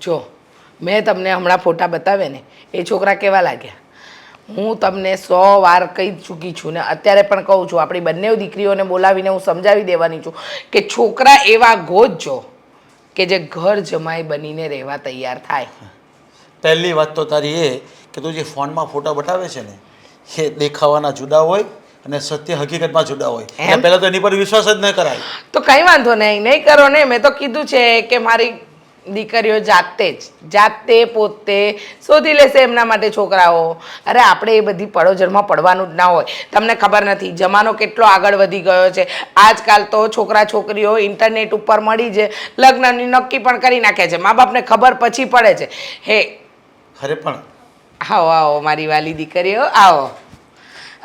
જો મેં તમને હમણાં ફોટા બતાવ્યા ને એ છોકરા કેવા લાગ્યા હું તમને 100 વાર કહી ચૂકી છું ને અત્યારે પણ કહું છું આપણી બંને દીકરીઓને બોલાવીને હું સમજાવી દેવાની છું કે છોકરા એવા ગોતજો કે જે ઘર જમાઈ બનીને રહેવા તૈયાર થાય. પહેલી વાત તો તારી એ કે તું જે ફોનમાં ફોટા બતાવે છે ને એ દેખાવાના જુદા હોય અને સત્ય હકીકતમાં જુદા હોય. એટલે પહેલાં તો એની પર વિશ્વાસ જ ન કરાય. તો કંઈ વાંધો નહીં કરો ને. મેં તો કીધું છે કે મારી દીકરીઓ જાતે પોતે શોધી લેશે એમના માટે છોકરાઓ. અરે આપણે એ બધી પડોજરમાં પડવાનું જ ના હોય. તમને ખબર નથી જમાનો કેટલો આગળ વધી ગયો છે. આજકાલ તો છોકરા છોકરીઓ ઇન્ટરનેટ ઉપર મળી છે લગ્નની નક્કી પણ કરી નાખે છે. મા બાપને ખબર પછી પડે છે. હે અરે પણ આવો આવો મારી વાલી દીકરીઓ આવો.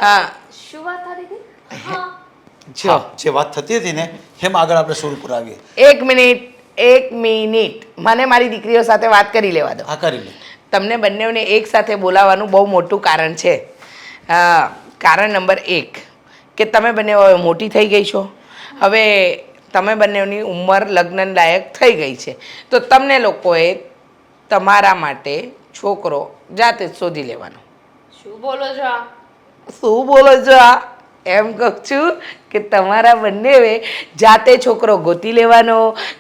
હા શું વાત કરી હતી? હા જો જે વાત થતી હતી ને એમ આગળ આપણે શરૂ કરાવીએ. એક મિનિટ મને મારી દીકરીઓ સાથે વાત કરી લેવા દો. હા કરી લે. તમને બંનેઓને એક સાથે બોલાવવાનું બહુ મોટું કારણ છે. કારણ નંબર 1 કે તમે બંને મોટી થઈ ગઈ છો. હવે તમે બંનેની ઉંમર લગ્ન લાયક થઈ ગઈ છે તો તમને લોકોએ તમારા માટે છોકરો જાતે જ શોધી લેવાનો. શું બોલો છો? શું બોલો છો આ? એમ કહું છું કે તમારા બંનેએ જાતે છોકરો ગોતી લેવાનો.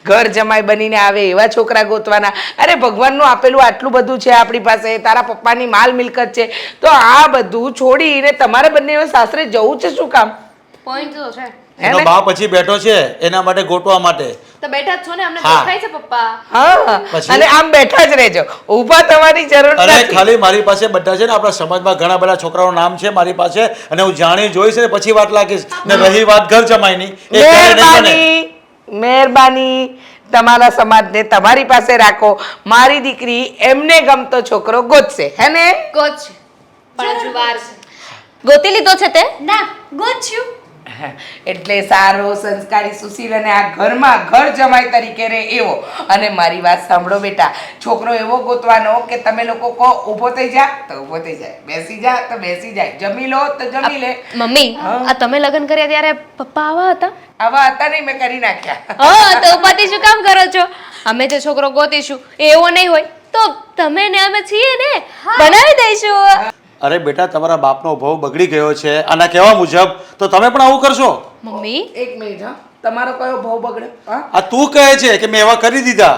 ઘર જમાઈ બનીને આવે એવા છોકરા ગોતવાના. અરે ભગવાનનું આપેલું આટલું બધું છે આપણી પાસે. તારા પપ્પાની માલ મિલકત છે તો આ બધું છોડીને તમારે બંને સાસરે જવું છે શું કામ? પોઈન્ટ તો છે. એનો બાપ પછી બેઠો છે એના માટે ગોતવા માટે. તો બેઠા જ છો ને, અમને દેખાય છે પપ્પા. હા પછી? અને આમ બેઠા જ રહેજો, ઊભા થવાની જરૂર અરે નથી. ખાલી મારી પાસે બધા છે ને આપણા સમાજમાં ઘણા બધા છોકરાઓનું નામ છે મારી પાસે અને હું જાણી જોઈશ ને પછી વાત લાગીશ. ને રહી વાત ઘર જમાઈની એ ક્યારે નહીં બને. મહેરબાની તમારા સમાજને તમારી પાસે રાખો. મારી દીકરી એમને ગમતો છોકરો ગોતશે હે ને? ગોત છે પણ હજુ વાર છે. ગોતી લીધો છે તે? ના ગોત્યું. એટલે સારો સંસ્કારી સુશીલ અને આ ઘરમાં ઘર જમાઈ તરીકે રહે એવો. અને મારી વાત સાંભળો બેટા, છોકરો એવો ગોતવાનો કે તમે લોકો કહો ઊભો થઈ જા તો ઊભો થઈ જાય, બેસી જા તો બેસી જાય, જમી લો તો જમી લે. મમ્મી, આ તમે લગ્ન કર્યા ત્યારે પપ્પા આવા હતા? આવા હતા નહીં, મેં કરી નાખ્યા. હા, તો ઉપાધિ શું કામ કરો છો? અમે જે છોકરો ગોતીશું એ એવો નહીં હોય તો તમે ને અમે છીએ ને, બનાવી દઈશું. અરે બેટા તમારા બાપનો ભાવ બગડી ગયો છે આના કહેવા મુજબ, તો તમે પણ આવું કરશો? મમ્મી એક મિનિટ હા, તમારો કયો ભાવ બગડ્યો? હા આ તું કહે છે કે મેં એવા કરી દીધા?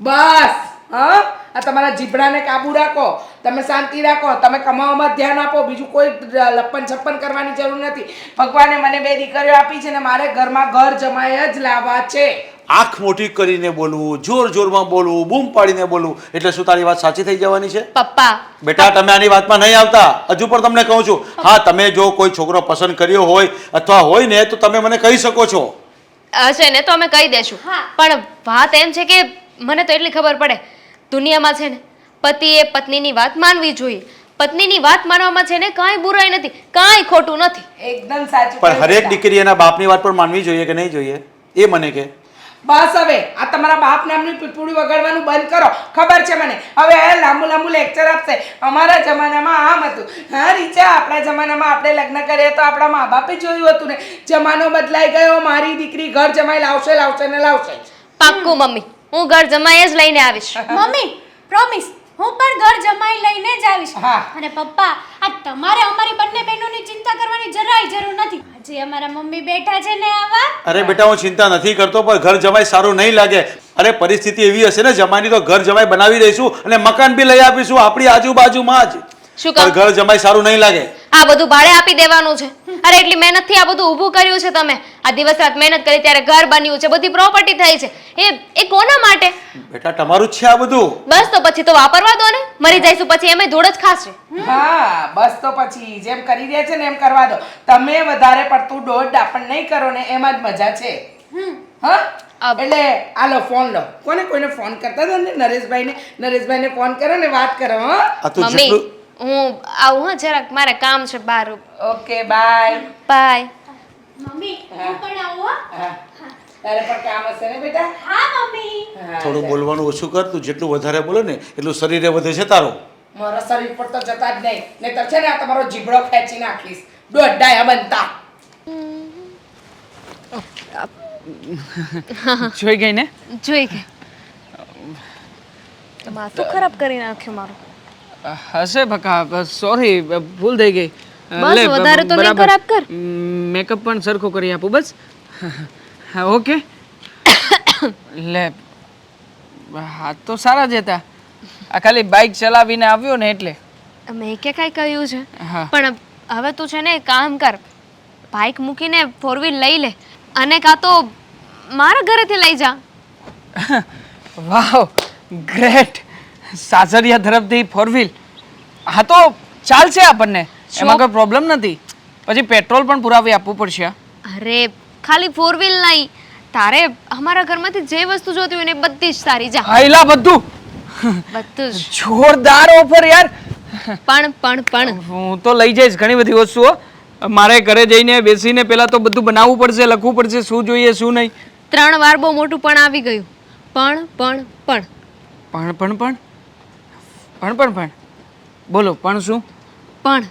બસ હા, આ તમારા જીભડાને કાબુ રાખો, તમે શાંતિ રાખો, તમે કમાવામાં ધ્યાન આપો, બીજું કોઈ લપન છપ્પન કરવાની જરૂર નથી. ભગવાને મને 2 દીકરીઓ આપી છે ને મારે ઘરમાં ઘર જમાઈ જ લાવવા છે. આંખ મોટી કરીને બોલવું, જોર જોરમાં બોલવું, બૂમ પાડીને બોલવું, એટલે શું તારી વાત સાચી થઈ જવાની છે? પપ્પા બેટા તમે આની વાતમાં નહીં આવતા. હજુ પણ તમને કહું છું, હા તમે જો કોઈ છોકરો પસંદ કર્યો હોય અથવા હોય ને તો તમે મને કહી શકો છો. હશે ને તો અમે કહી દેશું. પણ વાત એમ છે કે મને તો એટલી ખબર પડે, દુનિયામાં છે ને પતિએ પત્નીની વાત માનવી જોઈએ. પત્નીની વાત માનવામાં છે ને કાંઈ બુરાઈ નથી, કાંઈ ખોટું નથી. એકદમ સાચું. પણ હરેક દીકરી એના બાપની વાત પણ માનવી જોઈએ કે નહીં જોઈએ એ મને કે. બસ હવે આ તમારા બાપ નામની પીપુડી વગાડવાનું બંધ કરો. ખબર છે મને, હવે લાંબુ લાંબુ લેક્ચર આપશે. અમારા જમાનામાં આમ હતું. હા રીચા, આપણા જમાનામાં આપણે લગ્ન કરીએ તો આપણા મા બાપે જોયું હતું ને. જમાનો બદલાઈ ગયો, મારી દીકરી ઘર જમાઈ લાવશે લાવશે ને લાવશે. પાક્કું મમ્મી, હું ઘર જમાઈ જ લઈને આવીશ. મમ્મી પ્રોમિસ, હું પણ ઘર જમાઈ લઈને જ આવીશ. અને પપ્પા, આ તમારે અમારી બંને બહેનોની ચિંતા કરવાની જરાય જરૂર નથી. આજે અમારા મમ્મી બેઠા છે ને આવા. અરે બેટા હું ચિંતા નથી કરતો, પણ ઘર જમાઈ સારું નહીં લાગે. અરે પરિસ્થિતિ એવી હશે ને જમાઈની તો ઘર જમાઈ બનાવી દઈશું અને મકાન બી લઈ આપીશું આપણી આજુબાજુમાં જ. શું પણ કામ? ઘર જમાઈ સારું નહીં લાગે. આ બધું ભાડે આપી દેવાનું છે. અરે એટલી મહેનતથી આ બધું ઊભું કર્યું છે તમે. આ દિવસ રાત મહેનત કરી ત્યારે ઘર બન્યું છે, બધી પ્રોપર્ટી થઈ છે. એ કોના માટે? બેટા તમારું જ છે આ બધું. બસ તો પછી તો વાપરવા દો ને. મરી જઈશું પછી એમે ધૂળ જ ખાશે. હા બસ તો પછી જેમ કરી રહ્યા છે ને એમ કરવા દો. તમે વધારે પડતું દોડ દાપણ નહીં કરો ને એમાં જ મજા છે. હા એટલે આલો ફોન લો. કોઈને ફોન કરતા હતા ને નરેશભાઈને ફોન કરો ને વાત કરો. હા આ તો મમ્મી જેટલું હું આવું હા, જરાક મારે કામ છે બહાર. Okay bye. બાય. મમ્મી હું પણ આવું હો. તારે પણ કામ હશે ને બેટા? હા મમ્મી. થોડું બોલવાનું ઓછું કર. તું જેટલું વધારે બોલે ને એટલું શરીરે વધે છે તારું. મારા શરીર પર તો જતા જ નહીં, નહીંતર છે ને આ તમારો જીભડો ખેંચી નાખીશ. દોઢાયા બનતા. જોઈ ગઈ ને? જોઈ ગઈ. માથું ખરાબ કરી નાખ્યું મારું. હશે બકા, સોરી, ભૂલ થઈ ગઈ. બસ, લે, વધારે તો નહીં બરાબર. ખરાબ કર. મેકઅપ પણ સરખો કરી આપું બસ. હા, ઓકે. લે, હાથ તો સારા જ હતા. આ ખાલી બાઇક ચલાવીને આવ્યો ને એટલે. મેં કે કાંઈ કહ્યું છે હા. પણ હવે તું છે ને એક કામ કર, બાઇક મૂકીને 4 વ્હીલ લઈ લે અને કાં તો મારા ઘરેથી લઈ જા. વાવ, ગ્રેટ. સાસરિયા તરફથી 4 વ્હીલ. હા તો ચાલશે આપણને, એમાં કોઈ પ્રોબ્લેમ નથી. પછી પેટ્રોલ પણ પુરાવી આપવું પડશે. અરે ખાલી 4 વ્હીલ નહીં, તારે અમારા ઘરમાંથી જે વસ્તુ જોતી હોય ને એ બધી જ તારી જા. હાઈલા બધું બધું જ. જોરદાર ઓફર યાર. પણ હું તો લઈ જઈશ ઘણી બધી વસ્તુઓ. મારે ઘરે જઈને બેસીને પહેલા તો બધું બનાવવું પડશે, લખવું પડશે શું જોઈએ શું નહીં. 3 વાર બહુ મોટું પણ આવી ગયું. પણ બોલો, પણ શું? પણ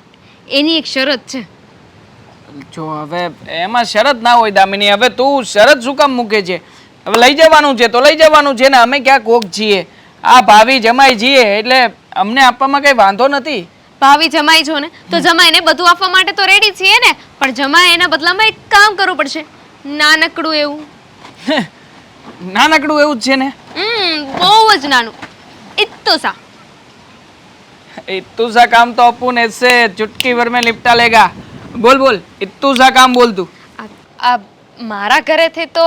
એની એક શરત છે. જો હવે એમાં શરત ના હોય દામિની. હવે તું શરત શું કામ મૂકે છે? હવે લઈ જવાનું છે તો લઈ જવાનું છે ને. અમે ક્યાં કોક છીએ, આ ભાવી જમાઈ છીએ એટલે અમને આપવામાં કઈ વાંધો નથી. ભાવી જમાઈ છો ને તો જમાઈને બધું આપવા માટે તો રેડી છીએ ને, પણ જમાઈ એના બદલામાં એક કામ કરવું પડશે, નાનકડું એવું. નાનકડું એવું જ છે ને? બહુ જ નાનું. ઇત્તો સા. इत्तू सा काम तो अपन ऐसे चुटकी भर में निपटा लेगा. बोल, इत्तू सा काम बोल तू. આ મારા ઘરેથી તો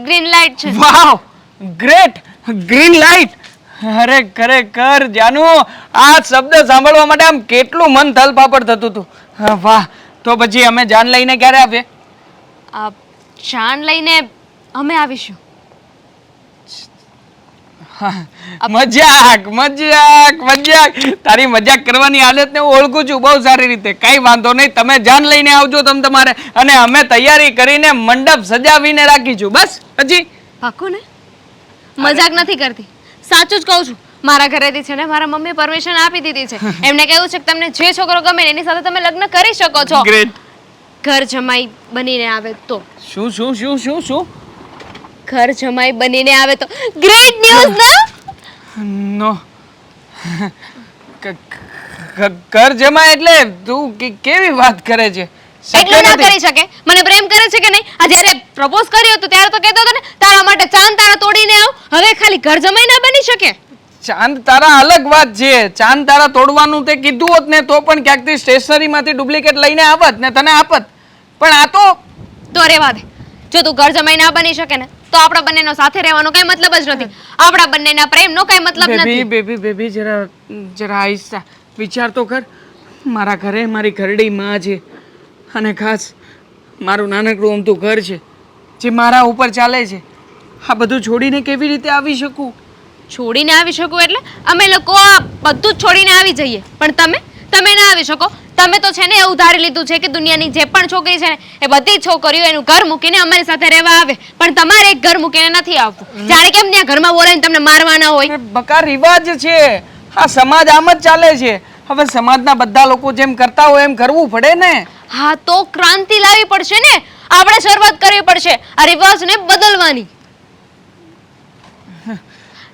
ગ્રીન લાઈટ છે. વાવ, ગ્રેટ, ગ્રીન લાઈટ. અરે ખરેખર જાનુ, આ શબ્દ સાંભળવા માટે આમ કેટલું મન તલપાપડ થતું હતું. વાહ, તો પછી અમે જાન લઈને ક્યારે આવીએ? આ જાન લઈને અમે આવીશું. મજાક. તારી મજાક કરવાની આદતને હું ઓળખું છું બહુ સારી રીતે. કઈ વાંધો નહીં, તમે જાન લઈને આવજો તમ તમારે, અને અમે તૈયારી કરીને મંડપ સજાવીને રાખીશું. બસ પછી પાક્કું ને? મજાક નથી કરતી, સાચું જ કહું છું. મારા ઘરેથી છે ને મારા મમ્મીએ પરમિશન આપી દીધી છે. એમને કહ્યું છે કે તમને જે છોકરો ગમે ને એની સાથે તમે લગ્ન કરી શકો છો. ગ્રેટ. ઘર જમાઈ બનીને આવે તો. શું? ઘર જમાઈ બનીને આવે તો ગ્રેટ ન્યૂઝ ના? નો. ઘર જમાય એટલે તું કેવી વાત કરે છે? એટલું ના કરી શકે. મને પ્રેમ કરે છે કે નહીં? આ જ્યારે પ્રપોઝ કર્યો હતો ત્યારે તો કહેતો હતો ને તારા માટે ચાંદ તારા તોડીને આવ. હવે ખાલી ઘર જમાઈ ના બની શકે? ચાંદ તારા અલગ વાત છે. ચાંદ તારા તોડવાનું તે કીધું હોત ને તો પણ ક્યાંકથી સ્ટેશનરીમાંથી ડુપ્લિકેટ લઈને આવત ને તને આપત. પણ આ તો રેવા દે. જો તું ઘર જમાઈ ના બની શકે ને તો આપણા બંનેનો સાથે રહેવાનો કઈ મતલબ જ નથી. આપણા બંનેના પ્રેમનો કઈ મતલબ નથી. બેબી જરા આહિસ્તા વિચાર તો કર. મારા ઘરે મારી ઘરડી માં છે, અને ખાસ મારું નાનકડું અમથું ઘર છે જે મારા ઉપર ચાલે છે. આ બધું છોડીને કેવી રીતે આવી શકું? છોડીને આવી શકું એટલે અમે લોકો આ બધું જ છોડીને આવી જઈએ, પણ તમે ના આવી શકો. તમે તો છે ને એવું ધારી લીધું છે કે દુનિયાની જે પણ છોકરી છે ને એ બધી છોકરીઓ એનું ઘર મૂકીને અમારી સાથે રહેવા આવે, પણ તમારે એક ઘર મૂકીને નથી આવવું. જાણે કેમ ત્યાં ઘરમાં બોલાવીને તમને મારવાના હોય. બકા રિવાજ છે. આ સમાજ આમ જ ચાલે છે. હવે સમાજના બધા લોકો જેમ કરતા હોય એમ કરવું પડે ને. હા તો ક્રાંતિ લાવવી પડશે ને. આપણે શરૂઆત કરવી પડશે આ રિવાજને બદલવાની.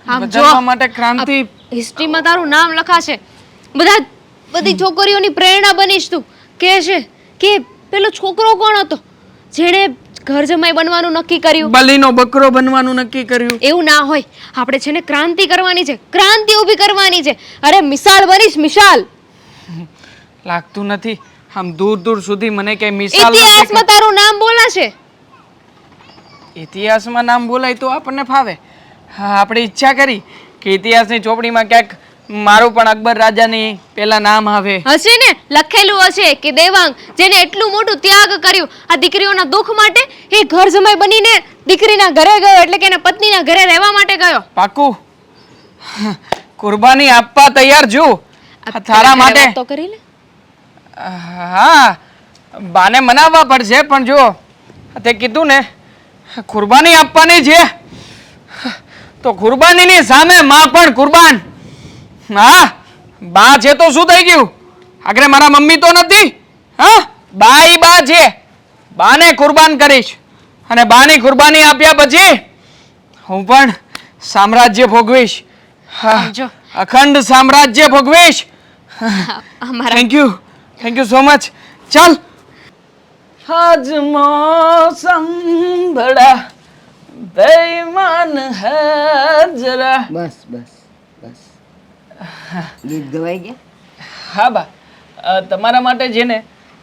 આમ જો બદલવા માટે ક્રાંતિ. હિસ્ટ્રીમાં તારું નામ લખાશે. બધી છોકરીઓની પ્રેરણા બનીશ તું. કે છે કે પેલો છોકરો કોણ હતો જેણે ઘર જમાઈ બનવાનું નક્કી કર્યું? બલીનો બકરો બનવાનું નક્કી કર્યું. એવું ના હોય. આપણે છે ને ક્રાંતિ કરવાની છે, ક્રાંતિ ઊભી કરવાની છે. અરે મિસાલ બનીશ, મિસાલ. લાગતું નથી આમ દૂર સુધી મને કઈ મિસાલ. ઇતિહાસમાં તારું નામ બોલાશે. ઇતિહાસમાં નામ બોલાય તો આપણને ફાવે. હા, આપણે ઈચ્છા કરી કે ઇતિહાસની ચોપડીમાં ક્યાંક મારું પણ અકબર રાજાની પેલા નામ આવે. હશે ને, લખેલું હશે કે દેવાંગ જેને એટલું મોટું ત્યાગ કર્યું આ દીકરીઓના દુઃખ માટે, એ ઘર જમાઈ બનીને દીકરીના ઘરે ગયો, એટલે કે એના પત્નીના ઘરે રહેવા માટે ગયો. પાકું કુરબાની આપવા તૈયાર છું તારા માટે. તો કરી લે. હા, બાને મનાવવા પડશે, પણ જો તે કીધું ને કુરબાની આપવાની છે તો કુરબાનીની સામે માં પણ કુરબાન. હા, બા છે તો શું થઈ ગયું? આગળ મારા મમ્મી તો નથી. હા, બા છે. બાને કુરબાન કરીશ, અને બાની કુરબાની આપ્યા પછી હું પણ સામ્રાજ્ય ભોગવીશ. હા જો અખંડ સામ્રાજ્ય ભોગવીશ. અમારા થેન્ક યુ સો મચ. ચાલ આજ મોસમ બડા બેઈમાન હે જરા. બસ બસ બસ ગીત ગવાઈ ગયા. હા બા તમારા માટે છે ને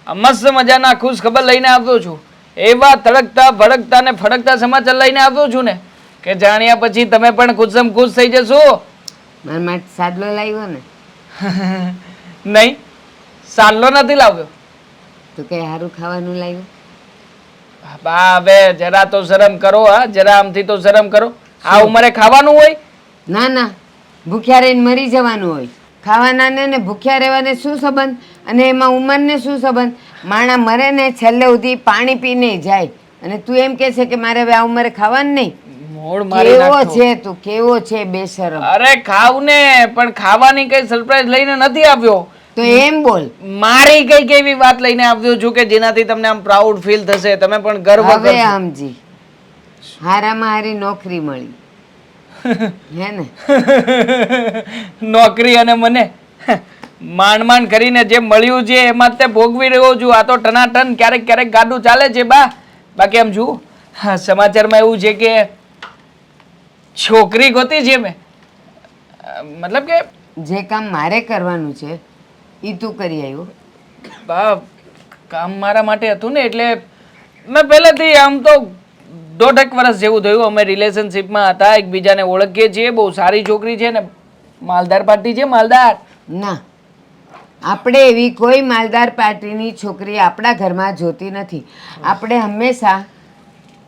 આ મસ્ત મજાના ખુશ ખબર લઈને આવ્યો છું. એવા તડકતા ભડકતા ને ફડકતા સમાચાર લઈને આવ્યો છું ને કે જાણ્યા પછી તમે પણ ખુશમ ખુશ થઈ જશો. મારા માટે સાદલો લાવ્યો ને નહીં, સાલ્લો નથી લાવ્યો. તો કઈ સારું ખાવાનું લાવ્યું. બા હવે જરા તો શરમ કરો. હા જરા આમથી તો શરમ કરો. આ ઉંમરે ખાવાનું હોય? ના ના, ભૂખ્યા રહીને મરી જવાનું હોય. ખાવાના ને ભૂખ્યા રહેવાને શું સંબંધ? અને એમાં ઉંમરને શું સંબંધ? માણા મરે ને છેલ્લે સુધી પાણી પીને જાય અને તું એમ કહે છે કે મારે હવે આ ઉંમરે ખાવાનું નહીં. મોડ મારી કેવો નાખો. છે તું, કેવો છે બેશરમ. અરે ખાવ ને, પણ ખાવાની કઈ સરપ્રાઈઝ લઈને નથી આવ્યો. તો એમ બોલ. મારી કઈક એવી વાત લઈને આવ્યો છું કે જેનાથી તમને આમ પ્રાઉડ ફીલ થશે, તમે પણ ગર્વ હવે કરશો. સમજી, હારામાં હારી નોકરી મળી હે ને. નોકરી અને મને માંડ માંડ કરીને જે મળ્યું છે એમાં તે ભોગવી રહ્યો છું. આ તો ટનાટન ક્યારેક ક્યારેક ગાડું ચાલે છે બા. બાકી આમ જુઓ, હા, સમાચારમાં એવું છે કે છોકરી ગોતી છે મેં. મતલબ કે જે કામ મારે કરવાનું છે એ તું કરી આવ્યો. બા કામ મારા માટે હતું ને એટલે મેં પહેલેથી આમ તો 1.5 વર્ષ જેવું થયું અમે રિલેશનશિપમાં હતા, એકબીજાને ઓળખીએ છીએ. બહુ સારી છોકરી છે ને માલદાર પાર્ટી છે, માલદાર. ના, આપણે એવી કોઈ માલદાર પાર્ટીની છોકરી આપણા ઘરમાં જોતી નથી. આપણે હંમેશા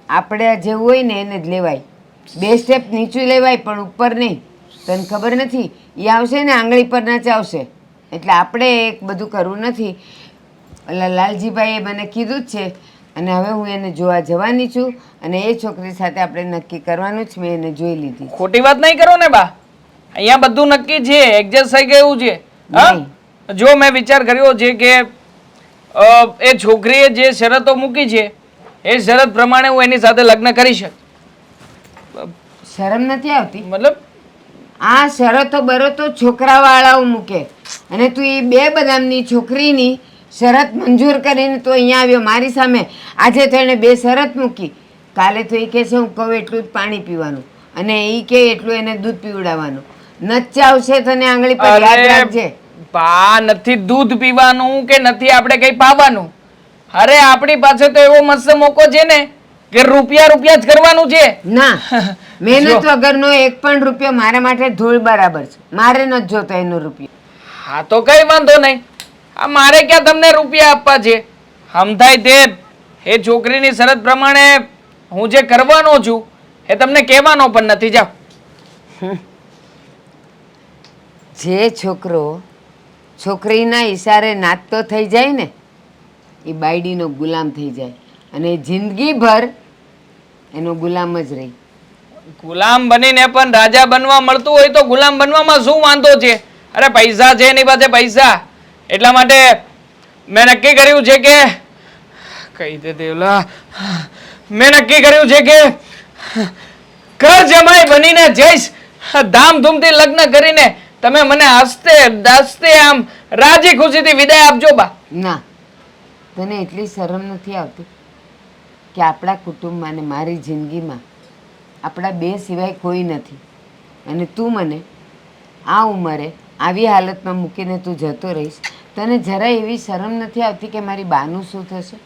આપણે જે હોય ને એને જ લેવાય. 2 સ્ટેપ નીચું લેવાય પણ ઉપર નહીં. તને ખબર નથી, એ આવશે ને આંગળી પર નચાવશે. એટલે આપણે એક બધું કરવું નથી. ઓલા લાલજીભાઈએ મને કીધું જ છે અને હવે હું એને જોવા જવાની છું અને એ છોકરી સાથે આપણે નક્કી કરવાનું જ. મેં એને જોઈ લીધી. ખોટી વાત નહીં કરો ને બા. અહીંયા બધું નક્કી છે, એડજસ્ટ થઈ ગયું છે. હા? જો મેં વિચાર કર્યો છે કે એ છોકરીએ જે શરતો મૂકી છે એ શરત પ્રમાણે હું એની સાથે લગ્ન કરી શકું. શરમ નથી આવતી? મતલબ આ શરતો બરતો છોકરાવાળાઓ મૂકે અને તું એ 2 બદામની છોકરીની શરત મંજૂર કરીને તું અહીંયા આવ્યો મારી સામે. આજે તો એણે 2 શરત મૂકી. કાલે તો એ કહે છે હું કહું એટલું જ પાણી પીવાનું અને એ કે એટલું એને દૂધ પીવડાવવાનું. નચાવશે તને આંગળી પર, યાદ રાખજે. બા નથી દૂધ પીવાનું કે નથી આપણે કઈ પાવાનું. અરે આપણી પાસે તો એવો મસ્ત મોકો છે ને કે રૂપિયા જ કરવાનું છે. ના, મહેનત વગરનો 1 પણ રૂપિયો મારા માટે ધૂળ બરાબર છે. મારે નથી જોતો એનો રૂપિયો. હા તો કઈ વાંધો નહીં. આ મારે ક્યાં તમને રૂપિયા આપવા છે? સમજાય તે એ છોકરીની શરત પ્રમાણે હું જે કરવાનો છું એ તમને કહેવાનો પણ નથી. જાઓ. જે છોકરો છોકરીના ઈશારે નાચતો થઈ જાય ને એ બાયડીનો ગુલામ થઈ જાય અને જિંદગીભર એનો ગુલામ જ રહી. ગુલામ બનીને પણ રાજા બનવા મળતું હોય તો ગુલામ બનવામાં શું વાંધો છે? અરે પૈસા છે એની પાસે, પૈસા. એટલા માટે મેં નક્કી કર્યું છે કે કહી દે દેવલા, મેં નક્કી કર્યું છે કે ઘર જમાઈ બનીને જઈશ. ધામધૂમથી લગ્ન કરીને તમે મને હસતે દાસતે આમ રાજી ખુશીથી વિદાય આપજો બા. ના, તને એટલી શરમ નથી આવતી કે આપણા કુટુંબમાં ને મારી જિંદગીમાં આપણા 2 સિવાય કોઈ નથી અને તું મને આ ઉંમરે આવી હાલતમાં મૂકીને તું જતો રહીશ? તને જરા એવી શરમ નથી આવતી કે મારી બાનું શું થશે?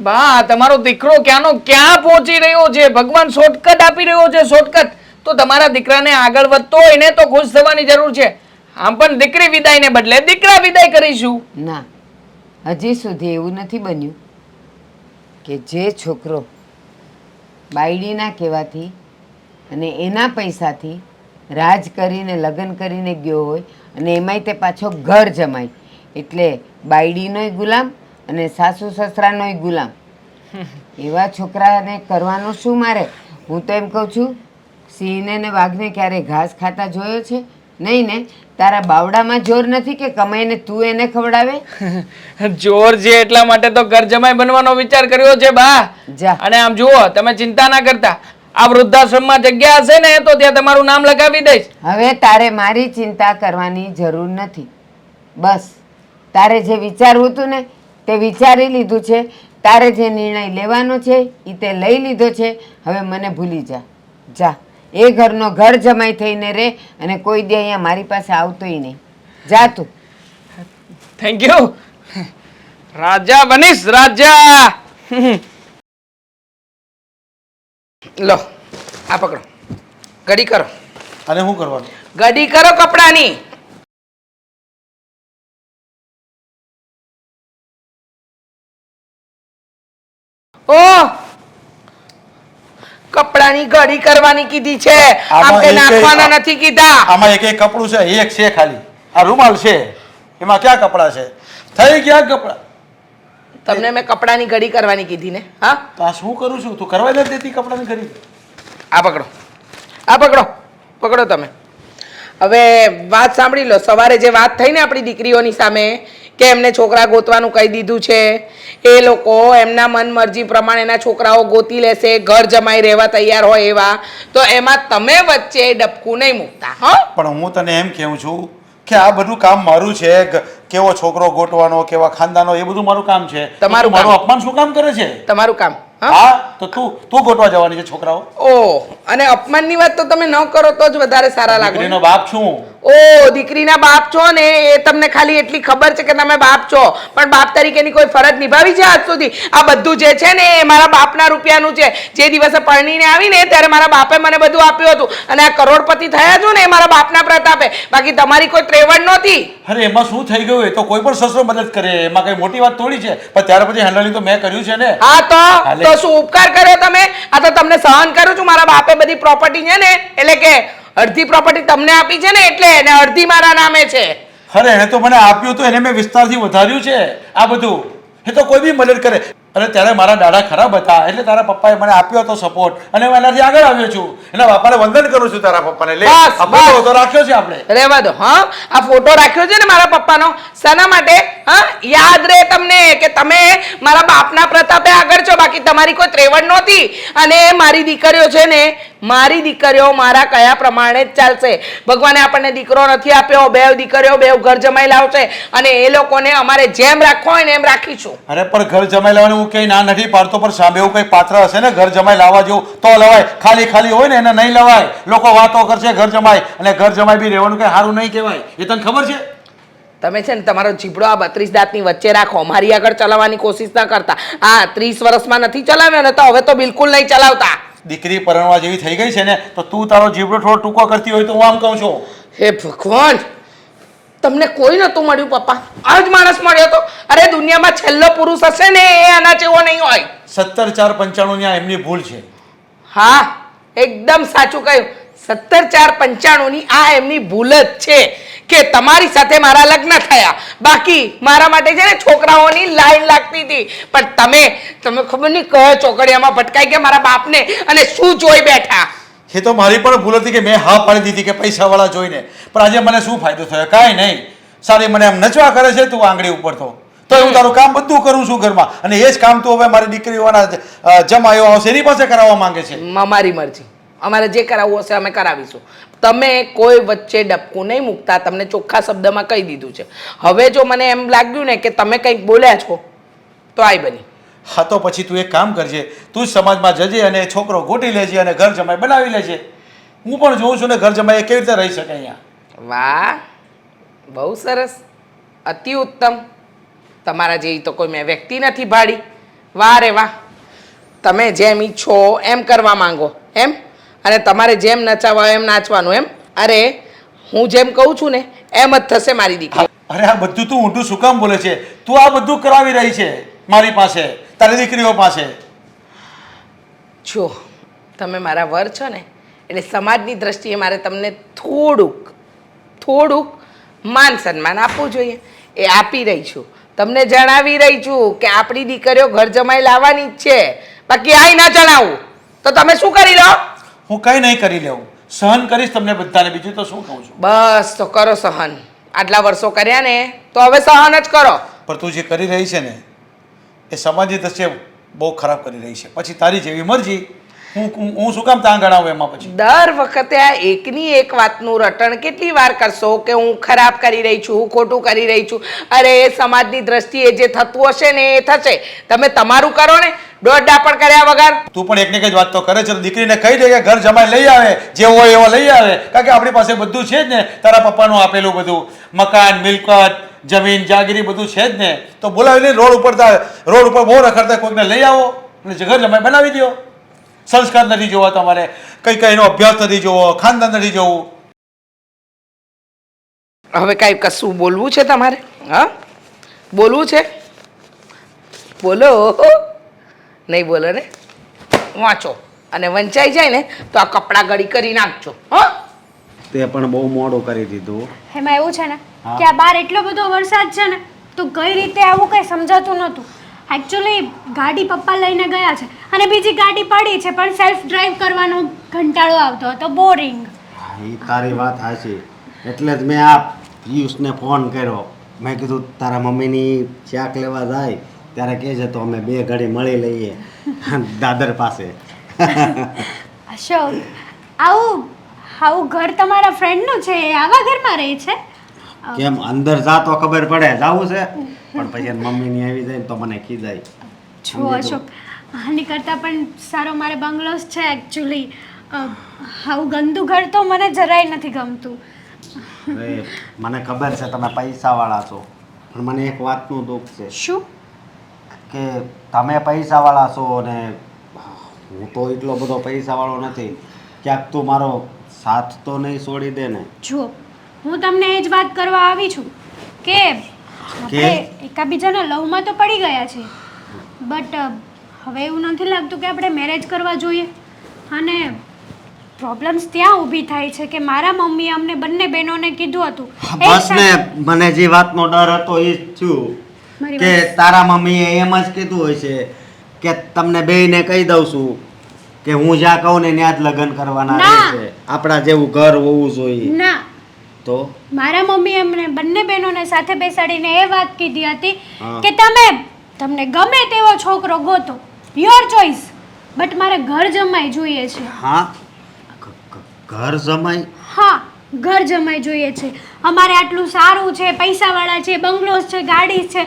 બા તમારો દીકરો ક્યાંનો ક્યાં પહોંચી રહ્યો છે? ભગવાન શોર્ટકટ આપી રહ્યો છે, શોર્ટકટ. તો તમારા દીકરાને આગળ વધતો હોય ને તો ખુશ થવાની જરૂર છે. આમ પણ દીકરી વિદાયને બદલે દીકરા વિદાય કરીશું. ના, હજી સુધી એવું નથી બન્યું કે જે છોકરો બાયડીના કહેવાથી અને એના પૈસાથી રાજ કરીને લગ્ન કરીને ગયો હોય અને એમાંય તે પાછો ઘર જમાય, એટલે બાયડીનોય ગુલામ અને સાસુ સસરાનોય ગુલામ. એવા છોકરાને કરવાનું શું મારે? હું તો એમ કહું છું, સિંહને ને વાઘને ક્યારે ઘાસ ખાતા જોયો છે? નહીં ને? તારા બાવડામાં જોર નથી કે કમાઈને તું એને ખવડાવે? જોર છે એટલા માટે તો ઘર જમાઈ બનવાનો વિચાર કર્યો છે બા. જા. અને આમ જુઓ, તમે ચિંતા ના કરતા. આ વૃદ્ધાશ્રમમાં જગ્યા હશે ને તો ત્યાં તમારું નામ લગાવી દઈશ. હવે તારે મારી ચિંતા કરવાની જરૂર નથી. બસ તારે જે વિચારવું હતું ને તે વિચારી લીધું છે. તારે જે નિર્ણય લેવાનો છે એ તે લઈ લીધો છે. હવે મને ભૂલી જા. જા એ ઘરનો ઘર જમાઈ થઈને રહે અને કોઈ દી અહીંયા મારી પાસે આવતોય નહીં. જા તું. Thank you. રાજા બનીશ રાજા. લો આ પકડો, ઘડી કરો, અને શું કરવાનું? ઘડી કરો કપડાની. ઓ કપડાની ઘડી કરવાની કીધી છે, આમ કે નાખવાના નથી કીધા. આમાં એક એક કપડું છે, એક છે ખાલી. આ રૂમાલ છે, એમાં ક્યાં કપડાં છે? થઈ ગયા કપડાં. તમને મેં કપડાની ઘડી કરવાની કીધી ને? હા, તો આ શું કરું છું? તું કરવા નથી દેતી કપડાની ખરીદ? આ પકડો, આ પકડો, પકડો તમે. હવે વાત સાંભળી લો. સવારે જે વાત થઈ ને આપણી દીકરીઓની સામે કે એમને છોકરા ગોતવાનું કહી દીધું છે, એ લોકો એમના મન મરજી પ્રમાણે એના છોકરાઓ ગોતી લેશે, ઘર જમાઈ રહેવા તૈયાર હોય એવા, તો એમાં તમે વચ્ચે ડબકું નહીં મૂકતા. હા, પણ હું તને એમ કહું છું કે આ બધું કામ મારું છે. કેવો છોકરો ગોતવાનો, કેવા ખાનદાનો, એ બધું મારું કામ છે. તમારું મારું કામ. અપમાન શું કામ કરે છે? તમારું કામ. હા, હા, તો તું ગોતવા જવાની છે છોકરાઓ? ઓ, અને અપમાનની વાત તો તમે ન કરો તો જ વધારે સારા લાગો. દીકરીનો બાપ છું. ઓ દીકરીના બાપ છો ને, એ તમને ખાલી એટલી ખબર છે કે તમે બાપ છો, પણ બાપ તરીકેની કોઈ ફરજ નિભાવી છે આજ સુધી? આ બધું જે છે ને એ મારા બાપના રૂપિયાનું છે. જે દિવસે પરણીને આવીને ત્યારે મારા બાપે મને બધું આપ્યું હતું, અને આ કરોડપતિ થયા છો ને એ મારા બાપના પ્રતાપે, બાકી તમારી કોઈ ત્રેવડ નહોતી. અરે એમાં શું થઈ ગયું? એ તો કોઈ પણ સસરો મદદ કરે, એમાં કઈ મોટી વાત થોડી છે. પણ ત્યાર પછી હેન્ડલિંગ તો મેં કર્યું છે ને. હા, તો શું ઉપકાર કર્યો તમે? આ તો તમને સહન કરું છું. મારા બાપે બધી પ્રોપર્ટી છે ને, એટલે કે અડધી પ્રોપર્ટી તમને આપી છે ને, એટલે ને અડધી મારા નામે છે. અરે એને તો મને આપ્યું તો એને મેં વિસ્તારથી વધાર્યું છે. આ બધું એ તો કોઈ બી મદદ કરે. અને ત્યારે મારા દાડા ખરાબ હતા એટલે તારા પપ્પાએ મને આપ્યો હતો સપોર્ટ, અને હું એનાથી આગળ આવ્યો છું. એના બાપાને વંદન કરું છું તારા પપ્પાને. લે, બસ, આ ફોટો બસ. તો રાખ્યો છે આપણે. રહેવા દો. હા, આ ફોટો રાખ્યો છે ને મારા પપ્પાનો, શાના માટે? હા, યાદ રહે તમને કે તમે મારા બાપના પ્રતાપે આગળ છો, બાકી તમારી કોઈ ત્રેવડ નહોતી. અને મારી દીકરીઓ છે ને, મારી દીકરીઓ મારા કયા પ્રમાણે જ ચાલશે. ભગવાને આપણને દીકરો નથી આપ્યો, બે દીકરીઓ બે ઘર જમાઈ લાવશે, અને એ લોકોને અમારે જેમ રાખવો હોય ને એમ રાખીશું. અરે પણ ઘર જમાઈ લાવવાનું હું કઈ ના નથી પાડતો, પણ સામે એવું કઈ પાત્ર હશે ને ઘર જમાઈ લાવવા જેવું તો લવાય. ખાલી ખાલી હોય ને એને નહીં લવાય. લોકો વાતો કરશે ઘર જમાઈ, અને ઘર જમાઈ બી રહેવાનું કઈ સારું નહીં કહેવાય. એ તને ખબર છે? તમે છે ને તમારો જીબડો આ 32 દાંતની વચ્ચે રાખો. મારી આગળ ચલાવવાની કોશિશ ના કરતા. હા, 30 વર્ષમાં નથી ચલાવ્યો ને, તો હવે તો બિલકુલ નહીં ચલાવતા. દીકરી પરણવા જેવી થઈ ગઈ છે ને, તો તું તારો જીબડો થોડો ટૂંકો કરતી હોય તો હું આમ કહું છું. હે ભગવાન, તમને કોઈ નતું મળ્યું પપ્પા? આ જ માણસ મળ્યો તો? અરે દુનિયામાં છેલ્લો પુરુષ હશે ને એ આના જેવો નહીં હોય. 17,4,95 ની આ એમની ભૂલ છે. હા, એકદમ સાચું કહ્યું. 17,4,95 ની આ એમની ભૂલ જ છે કે તમારી સાથે મારા લગ્ન થયા. બાકી મારા માટે છે ને છોકરાઓની લાઈન લાગતી હતી, પણ તમે ખબર નહીં કયો ચોકડિયામાં ભટકાઈ ગયા મારા બાપને, અને શું જોઈ બેઠા. એ તો મારી પણ ભૂલ હતી કે મેં હા પાડી દીધી કે પૈસાવાળા જોઈને. પણ આજે મને શું ફાયદો થયો? કાંઈ નહીં. સારી મને એમ નચવા કરે છે તું આંગળી ઉપર તો હું તારું કામ બધું કરું છું ઘરમાં, અને એ જ કામ તું હવે મારી દીકરીઓના જમાયો આવશે એની પાસે કરાવવા માંગે છે. મારી મરજી. અમારે જે કરાવવું હશે અમે કરાવીશું. તમે કોઈ વચ્ચે ડબકું નહીં મૂકતા. તમને ચોખ્ખા શબ્દમાં કહી દીધું છે. હવે જો મને એમ લાગ્યું ને કે તમે કંઈક બોલ્યા છો તો આઈ બની. હા, તો પછી તું એક કામ કરજે, તું જ સમાજમાં જજે અને છોકરો ગોટી લેજે અને ઘર જમાઈ બનાવી લેજે. હું પણ જોઉં છું ને ઘર જમાઈ કેવી રીતે રહી શકે અહીંયા. વાહ, બહુ સરસ, અતિ ઉત્તમ. તમારા જેવી તો કોઈ મેં વ્યક્તિ નથી ભાડી. વાહ રે વાહ, તમે જેમ ઈચ્છો એમ કરવા માંગો એમ, અને તમારે જેમ નચાવવા એમ નાચવાનું એમ. અરે હું જેમ કહું છું ને એમ જ થશે મારી દીકરી. અરે આ બધું તું ઊંધું શું કામ બોલે છે? તું આ બધું કરાવી રહી છે મારી પાસે, તારી દીકરીઓ પાસે. જો તમે મારા વર છો ને, એટલે સમાજની દ્રષ્ટિએ મારે તમને થોડુંક માન સન્માન આપવું જોઈએ. એ આપી રહી છું. તમને જણાવી રહી છું કે આપણી દીકરીઓ ઘર જમાઈ લાવવાની જ છે. બાકી આઈ ના જણાવું તો તમે શું કરી લો? હું કઈ નહીં કરી લેવું, સહન કરીશ તમને બધાને. બીજું તો શું કહું છું? બસ તો કરો સહન. આટલા વર્ષો કર્યા ને તો હવે સહન જ કરો. પણ તું જે કરી રહી છે ને એ સમાજની દ્રષ્ટિએ બહુ ખરાબ કરી રહી છે. પછી તારી જેવી મરજી હું શું કામ ત્યાં ગણાવું એમાં પછી? દર વખતે આ એકની એક વાતનું રટણ કેટલી વાર કરશો કે હું ખરાબ કરી રહી છું, ખોટું કરી રહી છું. અરે એ સમાજની દ્રષ્ટિએ જે થતું હશે ને એ થશે. તમે તમારું કરો ને, દોડડા પણ કર્યા વગર. તું પણ એકને એક જ વાત તો કરે છે. દીકરીને કહી દે કે ઘર જમાઈ લઈ આવે, જેવો હોય એવો લઈ આવે, કારણ કે આપણી પાસે બધું છે જ ને, તારા પપ્પાનું આપેલું બધું, મકાન, મિલકત, જમીન, જાગીરી બધું છે જ ને. તો બોલાવીને રોડ ઉપર બહુ રખડતા કોઈકને લઈ આવો અને ઘર જમાઈ બનાવી દો. સંસ્કાર નથી જોવા તમારે, કઈ કઈનો અભ્યાસ નથી જોવો, ખાનદાન નથી જોવું. હવે કાંઈ કશું બોલવું છે તમારે? હા, બોલવું છે? બોલો. નહીં બોલો ને? વાંચો અને વંચાઈ જાય ને તો આ કપડાં ગળી કરી નાખજો. હા, તે પણ બહુ મોડું કરી દીધું. એમાં એવું છે ને કે આ બહાર એટલો બધો વરસાદ છે ને તો કઈ રીતે આવું કંઈ સમજાતું નહોતું. એકચ્યુઅલી ગાડી પપ્પા લઈને ગયા છે અને બીજી ગાડી પડી છે, પણ સેલ્ફ ડ્રાઈવ કરવાનો ઘંટાળો આવતો હતો, બોરિંગ. એ તારી વાત સાચી, એટલે જ મેં આ પિયુષને ફોન કર્યો. મેં કીધું તારા મમ્મીની ચાક લેવા જાય ત્યારે કહેજે તો અમે બે ઘડી મળી લઈએ દાદર પાસે. અશોક, આવું ઘર તમારા ફ્રેન્ડનું છે, એ આવા ઘરમાં રહે છે? કેમ અંદર જા તો ખબર પડે જાવું છે, પણ પછી એની મમ્મીની આવી જાય ને તો મને ખીજાય. જો અશોક, આની કરતાં પણ સારો મારે બંગલોસ છે એકચ્યુઅલી. આવું ગંદુ ઘર તો મને જરાય નથી ગમતું. અરે મને ખબર છે તમે પૈસાવાળા છો, પણ મને એક વાતનું દુઃખ છે શું? કે તમે પૈસાવાળા છો ને હું તો એટલો બધો પૈસાવાળો નથી. ક્યાંક તું મારો સાથ તો નહીં છોડી દે ને? જુઓ, હું તમને એ જ વાત કરવા આવી છું કે આપણે એકાબીજાના લવમાં તો પડી ગયા છે, બટ હવે એવું નથી લાગતું કે આપણે મેરેજ કરવા જોઈએ. અને પ્રોબ્લેમ્સ ત્યાં ઊભી થાય છે કે મારા મમ્મીએ અમને બંને બહેનોને કીધું હતું એક બસ ને, સાથે- મને જે વાતનો ડર હતો એ જ છું મારી કે વાત- તારા મમ્મીએ એમ જ કીધું હોય છે કે તમને બેયને કહી દઉં છું કે હું જ્યાં કહું ને ત્યાં જ લગ્ન કરવાના ના. રહેશે. આપણા જેવું ઘર હોવું જોઈએ. ના, તો મારા મમ્મીએ અમને બંને બહેનોને સાથે બેસાડીને એ વાત કીધી હતી હા. કે તમને ગમે તેવો છોકરો ગોતો, યોર ચોઈસ, બટ મારે ઘર જમાઈ જોઈએ છે. હા, ઘર જમાઈ? હા, ઘર જમાઈ જોઈએ છે. અમારે આટલું સારું છે, પૈસાવાળા છે, બંગલોસ છે, ગાડી છે.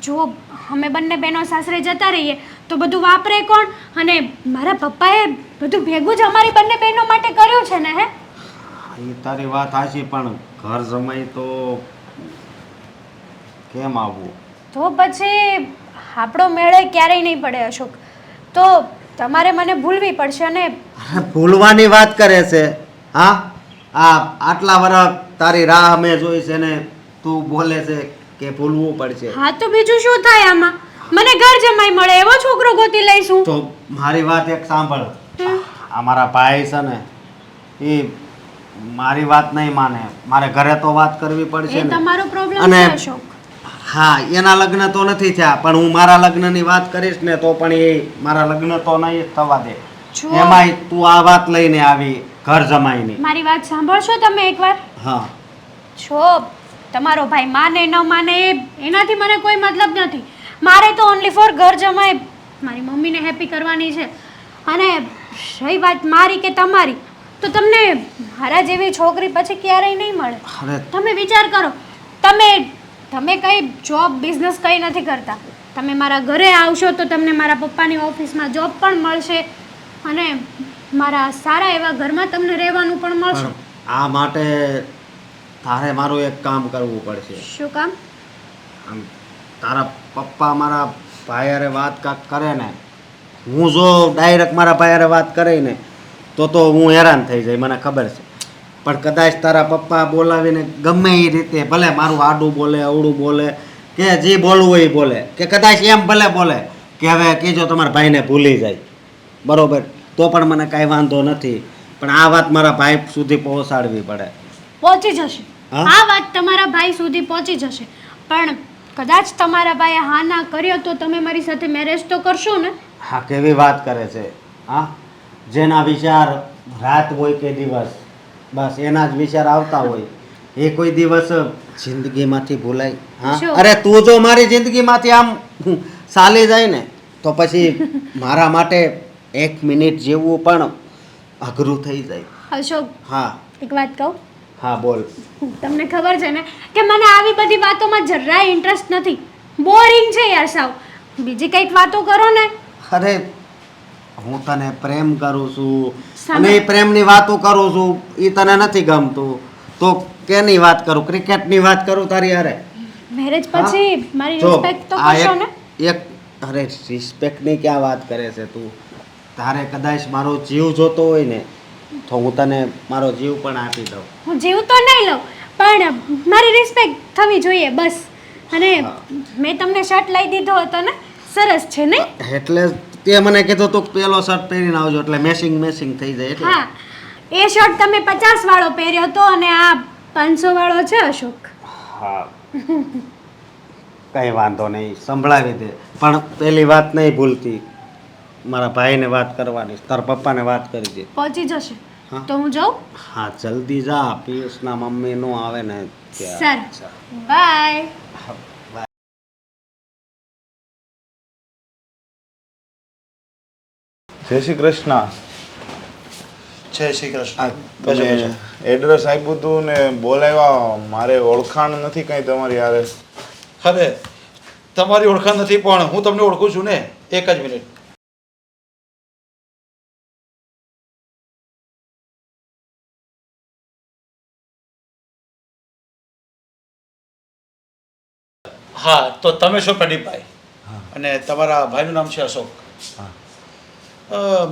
જો અમે બંને બહેનો સાસરે જતા રહીએ તો બધું વાપરે કોણ? અને મારા પપ્પાએ બધું ભેગું જ અમારી બંને બહેનો માટે કર્યું છે ને. હે, એ તારી વાત સાચી, પણ ઘર જમાઈ તો કેમ આવવું? તો પછી આપણો મેળે ક્યારેય નહીં પડે અશોક. તો તમારે મને ભૂલવી પડશે. અને અરે ભૂલવાની વાત કરે છે? હા, આટલા વર્ષ તારી રાહ અમે જોઈ છે ને તું બોલે છે કે ભૂલવું પડશે. હા, તો બીજું શું થાય આમાં? મને ઘર જમાઈ મળે એવો છોકરો ગોતી લઈશું. તો મારી વાત એક સાંભળ. આ મારા ભાઈ છે ને એ મારી વાત નહીં માને. મારે ઘરે તો વાત કરવી પડશે એ ને. તમારો પ્રોબ્લેમ અને છે અશોક. હા, એના લગ્ન તો નથી થયા, પણ હું મારા લગ્નની વાત કરીશ ને તો પણ એ મારા લગ્ન તો નહીં થવા દે. જુઓ. એમાંય તું આ વાત લઈને આવી ઘર જમાઈની. મારી વાત સાંભળશો તમે એકવાર? હા, છો તમારો ભાઈ માને ન માને એનાથી મને કોઈ મતલબ નથી. મારે તો ઓનલી ફોર ઘર જમાઈ મારી મમ્મીને હેપી કરવાની છે. અને રહી વાત મારી કે તમારી, તો તમને મારા જેવી છોકરી પછી ક્યારેય નહીં મળે. અરે તમે વિચાર કરો, તમે કંઈ જોબ બિઝનેસ કંઈ નથી કરતા. તમે મારા ઘરે આવશો તો તમને મારા પપ્પાની ઓફિસમાં જોબ પણ મળશે અને મારા સારા એવા ઘરમાં તમને રહેવાનું પણ મળશે. પણ આ માટે તારે મારું એક કામ કરવું પડશે. શું કામ? આમ તારા પપ્પા મારા ભાઈ વાત કાંક કરે ને, હું જો ડાયરેક્ટ મારા ભાઈ વાત કરે ને તો હું હેરાન થઈ જાય, મને ખબર છે. પણ કદાચ તારા પપ્પા બોલાવીને ગમે એ રીતે, ભલે મારું આડું બોલે, અવળું બોલે, કે જે બોલવું હોય એ બોલે, કે કદાચ એમ ભલે બોલે કે હવે કીજો તમારા ભાઈને ભૂલી જાય, બરોબર, તો પણ મને કાંઈ વાંધો નથી. પણ આ વાત મારા ભાઈ સુધી પહોંચાડવી પડે. પહોંચી જશે. હા? આ વાત તમારા ભાઈ સુધી પહોંચી જશે. પણ કદાચ તમારા ભાઈએ હા ના કર્યો તો તમે મારી સાથે મેરેજ તો કરશો ને? હા, કેવી વાત કરે છે. હા, જેના વિચાર રાત હોય કે દિવસ, બસ એના જ વિચાર આવતા હોય. એ કોઈ દિવસ જિંદગીમાંથી ભૂલાય? હા, શું? અરે તું જો મારી જિંદગીમાંથી આમ ચાલી જાય ને તો પછી મારા માટે 1 મિનિટ જેવું પણ અઘરું થઈ જાય. અશોક, હા એક વાત કહું? હા બોલ. તમને ખબર છે ને કે મને આવી બધી વાતોમાં જરાય ઇન્ટરેસ્ટ નથી. બોરિંગ છે યાર સાવ. બીજી કંઈક વાતો કરો ને. અરે હું તને પ્રેમ કરું છું સામે- અને એ પ્રેમની વાતો કરું છું એ તને નથી ગમતું તો કેની વાત કરું? ક્રિકેટની વાત કરું તારી હારે? મેરેજ પછી મારી જો રિસ્પેક્ટ તો આ કરશો ને? એક અરે રિસ્પેક્ટની ક્યાં વાત કરે છે તું? તારે કદાચ મારો જીવ જોતો હોય ને તો હું તને મારો જીવ પણ આપી દઉં. હું જીવ તો નહીં લઉં, પણ મારી રિસ્પેક્ટ થવી જોઈએ બસ. અને મેં તમને શર્ટ લઈ દીધો હતો ને, સરસ છે નહીં? એટલે તે મને કીધું તું પેલો શર્ટ પહેરીને આવજો એટલે મેચિંગ થઈ જાય એટલે. હા, એ શર્ટ તમે 50 વાળો પહેર્યો હતો અને આ 500 વાળો છે અશોક. હા કઈ વાંધો નહીં, સંભળાવી દે. પણ પેલી વાત નહીં ભૂલતી, મારા ભાઈને વાત કરવાની, તારા પપ્પાને વાત કરી દે. પહોંચી જશે હા. તો હું જાઉં? હા જલ્દી જા, પિયુષના મમ્મી નો આવે ને ત્યાં. Sir bye. જય શ્રી કૃષ્ણ. જય શ્રી કૃષ્ણ. તમે એડ્રેસ આપ્યું હતું ને બોલાવ્યા, મારે ઓળખાણ નથી કઈ તમારી યારે. અરે તમારી ઓળખાણ નથી પણ હું તમને ઓળખું છું ને. એક જ મિનિટ. હા તો તમે છો પ્રદીપભાઈ અને તમારા ભાઈનું નામ છે અશોક.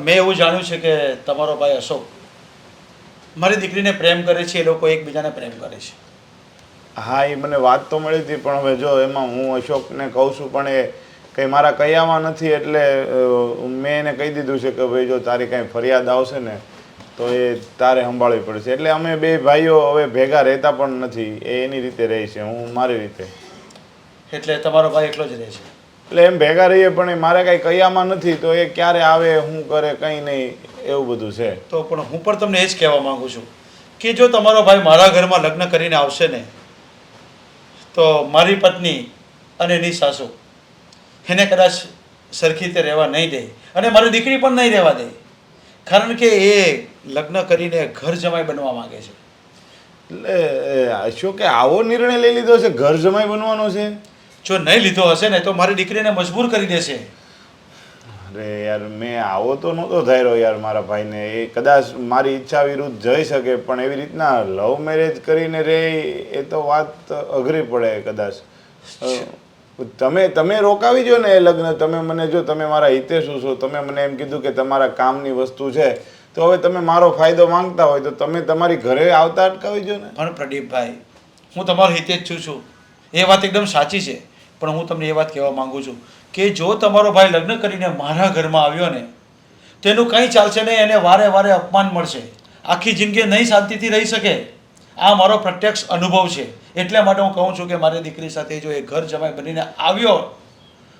મેં એવું જાણ્યું છે કે તમારો ભાઈ અશોક મારી દીકરીને પ્રેમ કરે છે, એ લોકો એકબીજાને પ્રેમ કરે છે. હા એ મને વાત તો મળી હતી પણ હવે જો એમાં હું અશોકને કહું છું પણ એ કંઈ મારા કયામાં નથી એટલે મેં એને કહી દીધું છે કે ભાઈ જો તારી કાંઈ ફરિયાદ આવશે ને તો એ તારે સંભાળવી પડશે. એટલે અમે બે ભાઈઓ હવે ભેગા રહેતા પણ નથી, એ એની રીતે રહે છે, હું મારી રીતે. એટલે તમારો ભાઈ એકલો જ રહે છે? એટલે એમ ભેગા રહીએ પણ એ મારે કાંઈ કયામાં નથી તો એ ક્યારે આવે શું કરે કંઈ નહીં એવું બધું છે. તો પણ હું પણ તમને એ જ કહેવા માંગુ છું કે જો તમારો ભાઈ મારા ઘરમાં લગ્ન કરીને આવશે ને તો મારી પત્ની અને એની સાસુ એને કદાચ સરખી રીતે રહેવા નહીં દે અને મારી દીકરી પણ નહીં રહેવા દે, કારણ કે એ લગ્ન કરીને ઘર જમાઈ બનવા માંગે છે. એટલે અશોકે આવો નિર્ણય લઈ લીધો છે, ઘર જમાઈ બનવાનો છે? જો નહીં લીધો હશે ને તો મારી દીકરીને મજબૂર કરી દેશે. અરે યાર મેં આવો તો નહોતો ધાર્યો યાર મારા ભાઈને. એ કદાચ મારી ઈચ્છા વિરુદ્ધ જઈ શકે પણ એવી રીતના લવ મેરેજ કરીને રહે એ તો વાત અઘરી પડે કદાચ. તમે રોકાવી જો ને એ લગ્ન. તમે મને જો તમે મારા હિતે શું છો, તમે મને એમ કીધું કે તમારા કામની વસ્તુ છે તો હવે તમે મારો ફાયદો માંગતા હોય તો તમે તમારી ઘરે આવતા અટકાવી જો ને. પણ પ્રદીપભાઈ હું તમારો હિતે જ છું, એ વાત એકદમ સાચી છે, પણ હું તમને એ વાત કહેવા માંગુ છું કે જો તમારો ભાઈ લગ્ન કરીને મારા ઘરમાં આવ્યો ને તો એનું કંઈ ચાલશે નહીં, એને વારે વારે અપમાન મળશે, આખી જિંદગી નહીં શાંતિથી રહી શકે. આ મારો પ્રત્યક્ષ અનુભવ છે. એટલા માટે હું કહું છું કે મારી દીકરી સાથે જો એ ઘર જમાઈ બનીને આવ્યો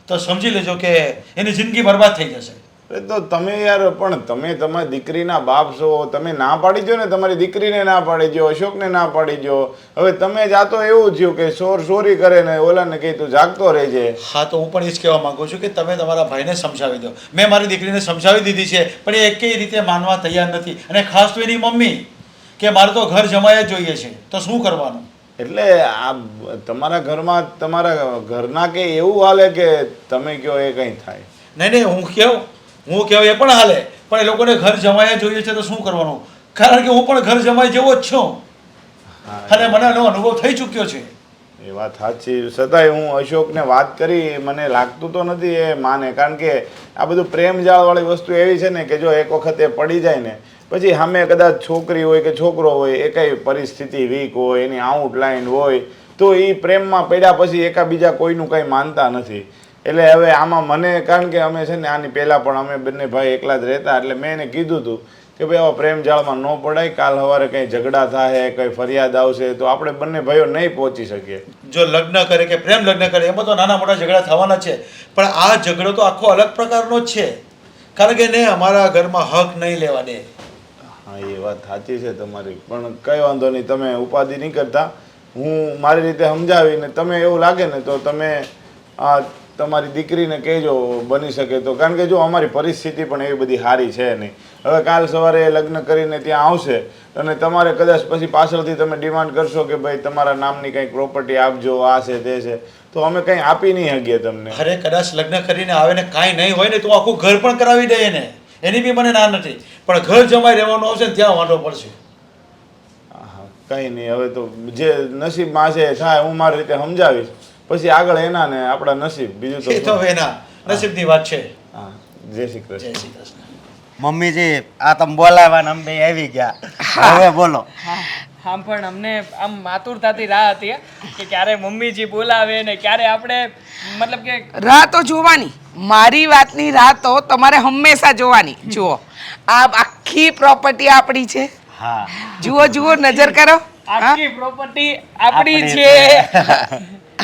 તો સમજી લેજો કે એની જિંદગી બરબાદ થઈ જશે. તો તમે યાર પણ તમે તમારી દીકરીના બાપ છો, તમે ના પાડી દો ને, તમારી દીકરીને ના પાડી દો, અશોકને ના પાડી દો. હવે તમે જાતો એવું થયું કે ચોરી કરે ને ઓલાને કહી તું જાગતો રહેજે. હા તો હું પણ એ જ કહેવા માંગુ છું કે તમે તમારા ભાઈને સમજાવી દો. મેં મારી દીકરીને સમજાવી દીધી છે પણ એ એકેય રીતે માનવા તૈયાર નથી, અને ખાસ તો એની મમ્મી કે મારે તો ઘર જમાઈ જ જોઈએ છે. તો શું કરવાનું? એટલે આ તમારા ઘરમાં તમારા ઘરના કે એવું હાલે કે તમે કહો એ કંઈ થાય? નહીં હું કહું એ પણ હાલે, પણ એ લોકોને ઘર જમાઈ જ જોઈએ છે તો શું કરવાનું? કારણ કે હું પણ ઘર જમાઈ જેવો જ છું અને મને એનો અનુભવ થઈ ચૂક્યો છે. એ વાત સાચી, છતાંય હું અશોકને વાત કરી, મને લાગતું તો નથી એ માને, કારણ કે આ બધું પ્રેમ જાળવાળી વસ્તુ એવી છે ને કે જો એક વખત એ પડી જાય ને પછી સામે કદાચ છોકરી હોય કે છોકરો હોય, એ કઈ પરિસ્થિતિ વીક હોય, એની આઉટલાઇન હોય તો એ પ્રેમમાં પડ્યા પછી એકાબીજા કોઈનું કંઈ માનતા નથી. એટલે હવે આમાં મને, કારણ કે અમે છે ને આની પહેલાં પણ અમે બંને ભાઈ એકલા જ રહેતા, એટલે મેં એને કીધું હતું કે ભાઈ આવા પ્રેમ જાળમાં ન પડાય, કાલ સવારે કંઈ ઝઘડા થાય, કંઈ ફરિયાદ આવશે તો આપણે બંને ભાઈઓ નહીં પહોંચી શકીએ. જો લગ્ન કરે કે પ્રેમ લગ્ન કરે એમાં તો નાના મોટા ઝઘડા થવાના છે, પણ આ ઝઘડો તો આખો અલગ પ્રકારનો જ છે, કારણ કે ને અમારા ઘરમાં હક નહીં લેવા દે. હા એ વાત સાચી છે તમારી, પણ કંઈ વાંધો નહીં, તમે ઉપાધિ નહીં કરતા. હું મારી રીતે સમજાવીને તમે એવું લાગે ને તો તમે તમારી દીકરીને કહેજો બની શકે તો, કારણ કે જો અમારી પરિસ્થિતિ પણ એવી બધી સારી છે નહીં. હવે કાલ સવારે એ લગ્ન કરીને ત્યાં આવશે અને તમારે કદાચ પછી પાછળથી તમે ડિમાન્ડ કરશો કે ભાઈ તમારા નામની કંઈક પ્રોપર્ટી આપજો, આ છે તે છે, તો અમે કંઈ આપી નહીં શકીએ તમને. અરે કદાચ લગ્ન કરીને આવે ને કાંઈ નહીં હોય ને તો આખું ઘર પણ કરાવી દઈએ ને, એની બી મને ના નથી, પણ ઘર જમાઈ રહેવાનું આવશે ને ત્યાં વાંધો પડશે. કંઈ નહીં, હવે તો જે નસીબમાં છે થાય, હું મારી રીતે સમજાવીશ, પછી આગળ એના ને આપણા નસીબ, બીજું એ તો તો એના નસીબની વાત છે. હા. જય શ્રી કૃષ્ણ. જય શ્રી કૃષ્ણ. મમ્મીજી આ તમે બોલાવવા અમે બે આવી ગયા, હવે બોલો. આમ પણ અમને આમ આતુરતાથી રાહ હતી કે ક્યારે મમ્મીજી બોલાવે ને ક્યારે આપણે મતલબ કે રાહ તો જોવાની, મારી વાતની રાહ તો તમારે હંમેશા જોવાની. જુઓ, આ આખી પ્રોપર્ટી આપણી છે. હા જુઓ જુઓ, નજર કરો. આખી પ્રોપર્ટી આપણી છે.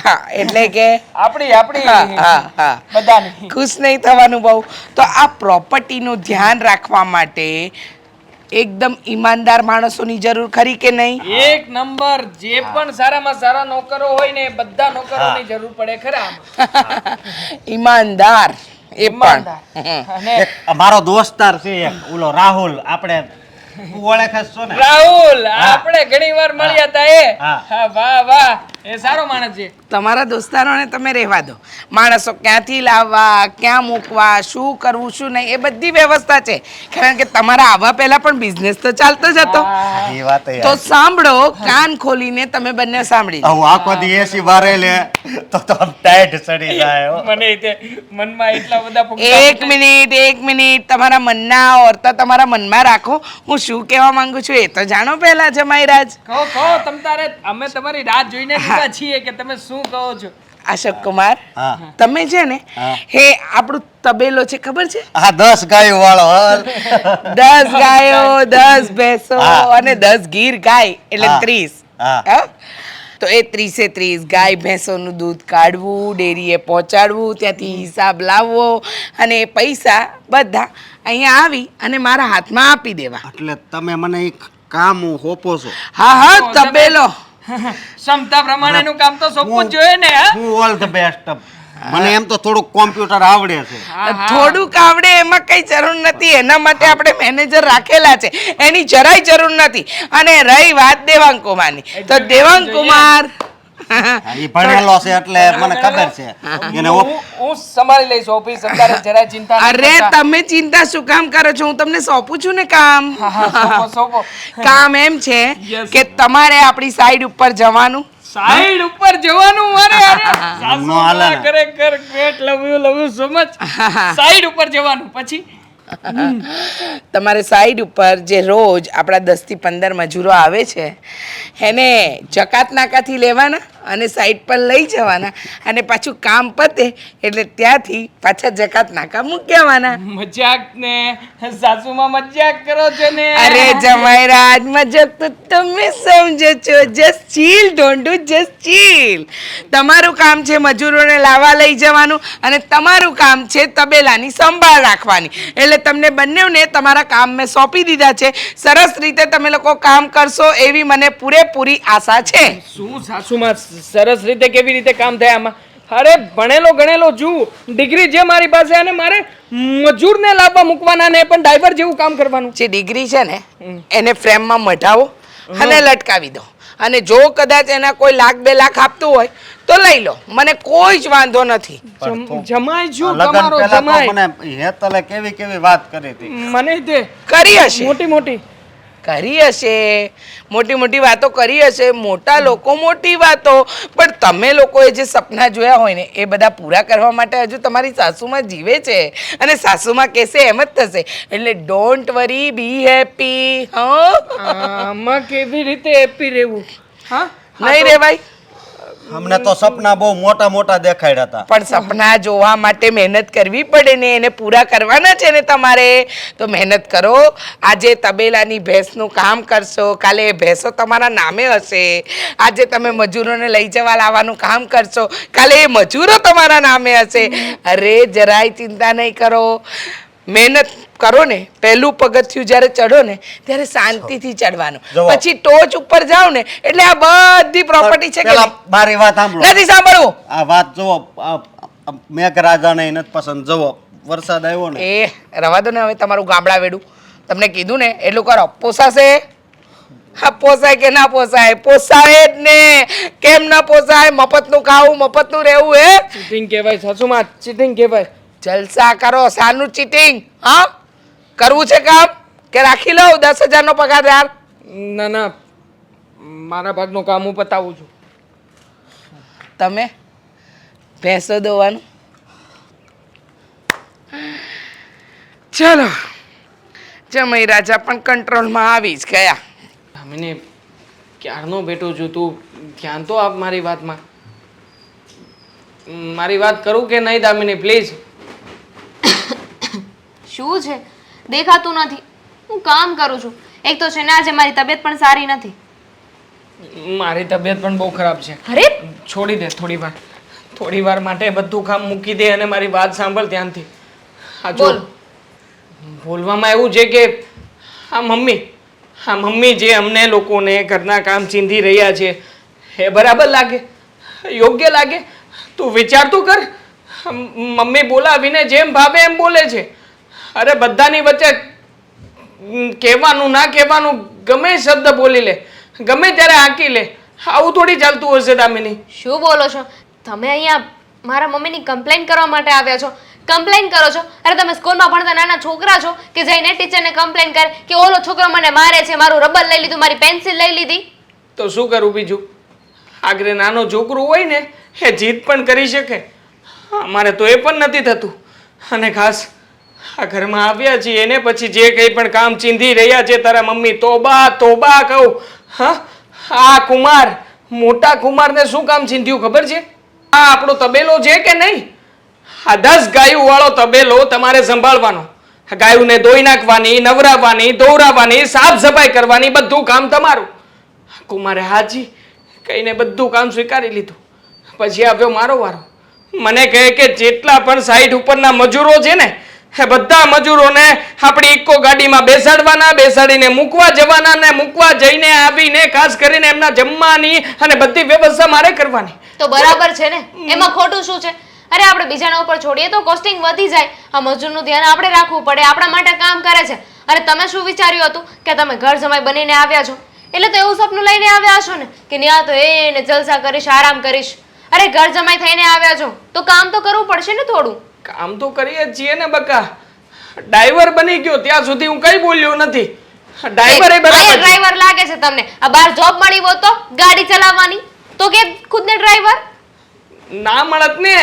હા, એટલે કે આપણી હા, હા. બધાની. ખુશ નહીં થવાનું બહુ. તો આ પ્રોપર્ટીનું ધ્યાન રાખવા માટે એકદમ ઈમાનદાર માણસોની જરૂર ખરી કે નહીં? એક નંબર. જે પણ સારામાં સારા નોકરો હોય ને એ બધા નોકરોની જરૂર પડે ખરા. ઈમાનદાર એ પણ. અને એક અમારો દોસ્તાર છે એક ઓલો રાહુલ, આપણે તું ઓળખે છો ને? રાહુલ આપણે ઘણીવાર મળ્યા હતા એ. હા. હા, વાહ વાહ, એ સારો માણસ છે. તમારા દોસ્તારોને તમે રહેવા દો. માણસો ક્યાંથી લાવવા, ક્યાં મૂકવા, શું કરવું શું નહીં, એ બધી વ્યવસ્થા છે. કારણ કે તમારા આવવા પહેલા પણ બિઝનેસ તો ચાલતો જ હતો. એ વાત તો સાંભળો, કાન ખોલીને તમે બંને સાંભળી લો. હું આખો દી એસી બારે લે તો આમ ટાઈટ ચડી જાય હો. મને તે મનમાં એટલા બધા એક મિનિટ, તમારા મનના ઓરતા તમારા મનમાં રાખો. હું શું કહેવા માંગુ છું એ તો જાણો પહેલા જમાઈરાજ. કહો તમ તારે. અમે તમારી રાત જોઈને ઊભા છીએ કે તમે શું કહો છો. અશોક કુમાર, હા. તમે છે ને હા. હે આપણું તબેલો છે ખબર છે? આ 10 ગાયો વાળો હાલ. 10 ગાયો, 10 ભેંસો હા. અને 10 ગીર ગાય એટલે હા. 30. હા. હા? તો એ 30 ગાય ભેંસોનું દૂધ કાઢવું, ડેરીએ પહોંચાડવું, ત્યાંથી હિસાબ લાવવો અને એ પૈસા બધા અહીંયા આવી અને મારા હાથમાં આપી દેવા. એટલે તમે મને એક કામ સોંપો છો? હા, તબેલો. ક્ષમતા પ્રમાણેનું કામ તો સોંપવું જ જોઈએ ને. હા? હું ઓલ ધ બેસ્ટ. મને એમ તો થોડુંક કોમ્પ્યુટર આવડે છે. થોડુંક આવડે એમાં કઈ જરૂર નથી. એના માટે આપણે મેનેજર રાખેલા છે, એની જરાય જરૂર નથી. અને રહી વાત દેવાંગ કુમારની, તો દેવાંગ કુમાર એ ભણેલો છે એટલે મને ખબર છે એને હું સંભાળી લઈશ ઓફિસ. અત્યારે જરાય ચિંતા નહીં અરે કરતા. તમે ચિંતા શું કામ કરો છો? હું તમને સોંપું છું ને કામ. સોંપો. કામ એમ છે Yes. કે તમારે આપણી સાઈડ ઉપર જવાનું. સાઈડ ઉપર જવાનું. અરે હાલે ને. ખરેખર great, love you so much. Side ઉપર જવાનું પછી તમારે સાઈડ ઉપર જે રોજ આપણા 10 થી 15 મજૂરો આવે છે એને જકાત નાકાથી લેવાના અને સાઈડ પર લઈ જવાના અને પાછું કામ પતે એટલે ત્યાંથી પાછા જકાત નાકા મૂકી આવવાના. મજાક ને સાસુમાં મજાક કરો છો ને. અરે જમાઈરાજ, મજાક તો તમે સમજો છો. Just chill, don't do, just chill. તમારું કામ છે મજૂરોને લાવવા લઈ જવાનું અને તમારું કામ છે તબેલાની સંભાળ રાખવાની. એટલે તમને બંનેને તમારા કામ મેં સોંપી દીધા છે. સરસ રીતે તમે લોકો કામ કરશો એવી મને પૂરેપૂરી આશા છે. શું સાસુમાં સરસ રીતે કેવી રીતે કામ થાય આમાં? અરે ભણેલો ગણેલો છું, ડિગ્રી છે મારી પાસે અને મારે મજૂરને લાવવા મૂકવાના ને પણ ડ્રાઈવર જેવું કામ કરવાનું. જે ડિગ્રી છે ને એને ફ્રેમમાં મઢાવો અને લટકાવી દો. અને જો કદાચ એના કોઈ લાખ 2 લાખ આપતું હોય તો લઈ લો, મને કોઈ જ વાંધો નથી. જમાઈ છું લગન તમારો પહેલા તો જમાઈ. મને હેતલે કેવી કેવી વાત કરી હતી. મને તે કરી હશે, મોટી મોટી કરી હશે, મોટી મોટી વાતો કરી હશે. મોટા લોકો મોટી વાતો, પણ તમે લોકોએ જે સપના જોયા હોય ને એ બધા પૂરા કરવા માટે હજુ તમારી સાસુમાં જીવે છે અને સાસુમાં કહેશે એમ જ થશે. એટલે ડોન્ટ વરી, બી હેપી. આમાં કેવી રીતે હેપી રહેવું? હા, નહીં રેવાય. અમને તો સપના બહુ મોટા મોટા દેખાડ્યા હતા. પણ સપના જોવા માટે મહેનત કરવી પડે ને, એને પૂરા કરવાના છે ને તમારે. તો મહેનત કરો. આજે તબેલાની ભેંસનું કામ કરશો, કાલે એ ભેંસો તમારા નામે હશે. આજે તમે મજૂરોને લઈ જવા લાવવાનું કામ કરશો, કાલે એ મજૂરો તમારા નામે હશે. અરે જરાય ચિંતા નહીં કરો, મહેનત કરો ને. પહેલું પગથિયું જ્યારે ચડો ને ત્યારે શાંતિથી ચડવાનું, પછી ટોચ ઉપર જાઓ ને એટલે આ બધી પ્રોપર્ટી છે કે પેલા નહીં? મારી વાત સાંભળો. નથી સાંભળવું. આ વાત જુઓ, મેઘરાજાને નથી પસંદ. જવો વરસાદ આવ્યો ને એ રવા દો ને હવે તમારું ગામડા વેડું. તમને કીધું ને એટલું કરો. પોસાશે? હા, પોસાય કે ના પોસાય? પોસાય જ ને. કેમ ના પોસાય? મફતનું ખાવું, મફતનું રહેવું, હે? ચીટિંગ કહેવાય સાસુમાં, ચીટિંગ કહેવાય. જલસા કરો. શાનું ચીટિંગ? હા, કરવું છે કામ કે રાખી લઉં 10,000નો પગાર યાર? ના ના, મારા ભાગનું કામ હું પતાવું છું. તમે ભેંસો દોવાનું. ચલો, જમઈ રાજા પણ કંટ્રોલમાં આવી જ ગયા. દામિની, ક્યારનો બેઠો છું, તું ધ્યાન તો આપ મારી વાતમાં. મારી વાત કરું કે નહીં દામિની, પ્લીઝ? શું છે? દેખાતું નથી. હું કામ કરું છું. એક તો છે ને આજે મારી તબિયત પણ સારી નથી. મારી તબિયત પણ બહુ ખરાબ છે. અરે છોડી દે થોડી વાર માટે બધું કામ મૂકી દે અને મારી વાત સાંભળ ધ્યાનથી. હા જો, બોલ. બોલવામાં એવું છે કે હા મમ્મી જે અમને લોકોને ઘરના કામ ચીંધી રહ્યા છે એ બરાબર લાગે? યોગ્ય લાગે? તું વિચાર તો કર. મમ્મી બોલાવીને જેમ ભાવે એમ બોલે છે. અરે બધાની વચ્ચે કહેવાનું ના કહેવાનું ગમે શબ્દ બોલી લે, ગમે ત્યારે આંકી લે. આવું થોડી ચાલતું હશે દામિની? શું બોલો છો તમે? અહીંયા મારા મમ્મીની કમ્પ્લેન કરવા માટે આવ્યા છો? કમ્પ્લેન કરો છો? અરે તમે સ્કૂલમાં ભણતા નાના છોકરા છો કે જઈને ટીચરને કમ્પ્લેન કરે કે ઓલો છોકરો મને મારે છે, મારું રબર લઈ લીધું, મારી પેન્સિલ લઈ લીધી? તો શું કરું બીજું? આગળ નાનો છોકરો હોય ને એ જીદ પણ કરી શકે. અમારે તો એ પણ નથી થતું. અને ખાસ આ ઘરમાં આવ્યા છીએ એને પછી જે કંઈ પણ કામ ચીંધી રહ્યા છે તારા મમ્મી, તોબા કહું. હા, આ કુમાર, મોટા કુમારને શું કામ ચીંધ્યું ખબર છે? આ આપણો તબેલો છે કે નહીં? આ 10 ગાયું વાળો તબેલો તમારે સંભાળવાનો. ગાયુંને ધોઈ નાખવાની, નવરાવવાની, દોરાવવાની, સાફ સફાઈ કરવાની, બધું કામ તમારું. કુમારે હાજી કહીને બધું કામ સ્વીકારી લીધું. પછી આવ્યો મારો વારો. મને કહે કે જેટલા પણ સાઈડ ઉપરના મજૂરો છે ને એ બધા મજૂરોને આપણી ઇકો ગાડીમાં બેસાડવાના, બેસાડીને મૂકવા જવાના, ને મૂકવા જઈને આવીને ખાસ કરીને એમના જમવાની અને બધી વ્યવસ્થા મારે કરવાની. તો બરાબર છે ને, એમાં ખોટું શું છે? અરે આપણે બીજાના ઉપર છોડીએ તો કોસ્ટિંગ વધી જાય. આ મજૂરનું ધ્યાન આપણે રાખવું પડે, આપણા માટે કામ કરે છે. અરે તમે શું વિચાર્યું હતું કે તમે ઘર જમાઈ બનીને આવ્યા છો એટલે તો એવું સપનું લઈને આવ્યા છો ને કે ત્યાં તો એને જલસા કરીશ, આરામ કરીશ? અરે ઘર જમાઈ થઈને આવ્યા છો તો કામ તો કરવું પડશે ને થોડું. કામ તો કરીએ જ છીએ ને બકા. ડ્રાઈવર બની ગયો ત્યાં સુધી હું કઈ બોલ્યો નથી. ડ્રાઈવર એ બરાબર છે. ડ્રાઈવર લાગે છે તમને? આ બહાર જોબ મળી હોત તો ગાડી ચલાવવાની તો કે ખુદને ડ્રાઈવર ના મળત ને.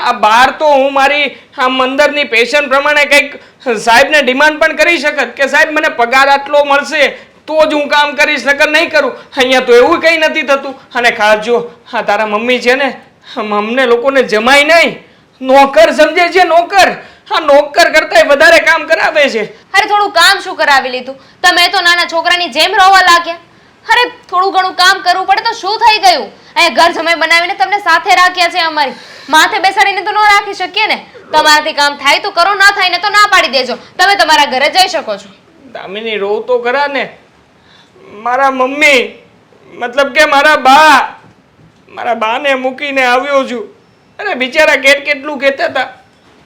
આ બહાર તો હું મારી આમ અંદરની પેશન પ્રમાણે કંઈક સાહેબને ડિમાન્ડ પણ કરી શકત કે સાહેબ મને પગાર આટલો મળશે તો જ હું કામ કરીશ, નકર નહીં કરું. અહીંયા તો એવું કંઈ નથી થતું. અને ખાસ જો હા તારા મમ્મી છે ને અમને લોકોને જમાઈ નહીં, નોકર સમજે છે, નોકર. હા, નોકર કરતાંય વધારે કામ કરાવે છે. અરે થોડું કામ શું કરાવી લીધું? તમે તો નાના છોકરાની જેમ રોવા લાગ્યા. અરે થોડું ઘણું કામ કરવું પડે તો શું થઈ ગયું? અહીંયા ઘર જમાઈ બનાવીને તમને સાથે રાખ્યા છે. અમારી માથે બેસાડીને તો ન રાખી શકીએ ને. તમારાથી કામ થાય તો કરો, ના થાય ને તો ના પાડી દેજો. તમે તમારા ઘરે જઈ શકો છો. દામિની રોવ તો ખરા ને. મારા મમ્મી મતલબ કે મારા બાને મૂકીને આવ્યો છું. અરે બિચારા કેટલું કહેતા હતા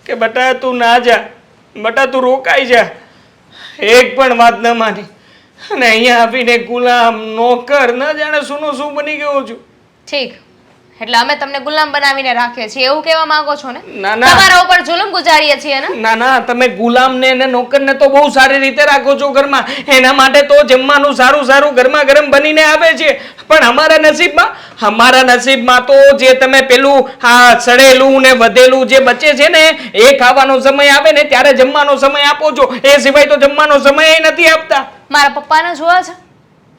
કે બટા તું ના જા, બટા તું રોકાઈ જા. એક પણ વાત ન માની અને અહીંયા આવીને ગુલામ, નોકર, ન જાણે શું બની ગયો છું. ઠીક, એટલે અમે તમને ગુલામ બનાવીને રાખીએ છીએ એવું કહેવા માંગો છો ને? ના ના તમારા ઉપર જુલમ ગુજારીએ છીએ ને? ના તમે ગુલામને અને નોકરને તો બહુ સારી રીતે રાખો છો ઘરમાં. એના માટે તો જમવાનું સારું ગરમા ગરમ બનીને આવે છે. પણ અમારા નસીબમાં તો જે તમે પેલું આ સડેલું ને વધેલું જે બચે છે ને એ ખાવાનો સમય આવે ને ત્યારે જમવાનો સમય આપો છો. એ સિવાય તો જમવાનો સમય નથી આપતા. મારા પપ્પાને જોવા છે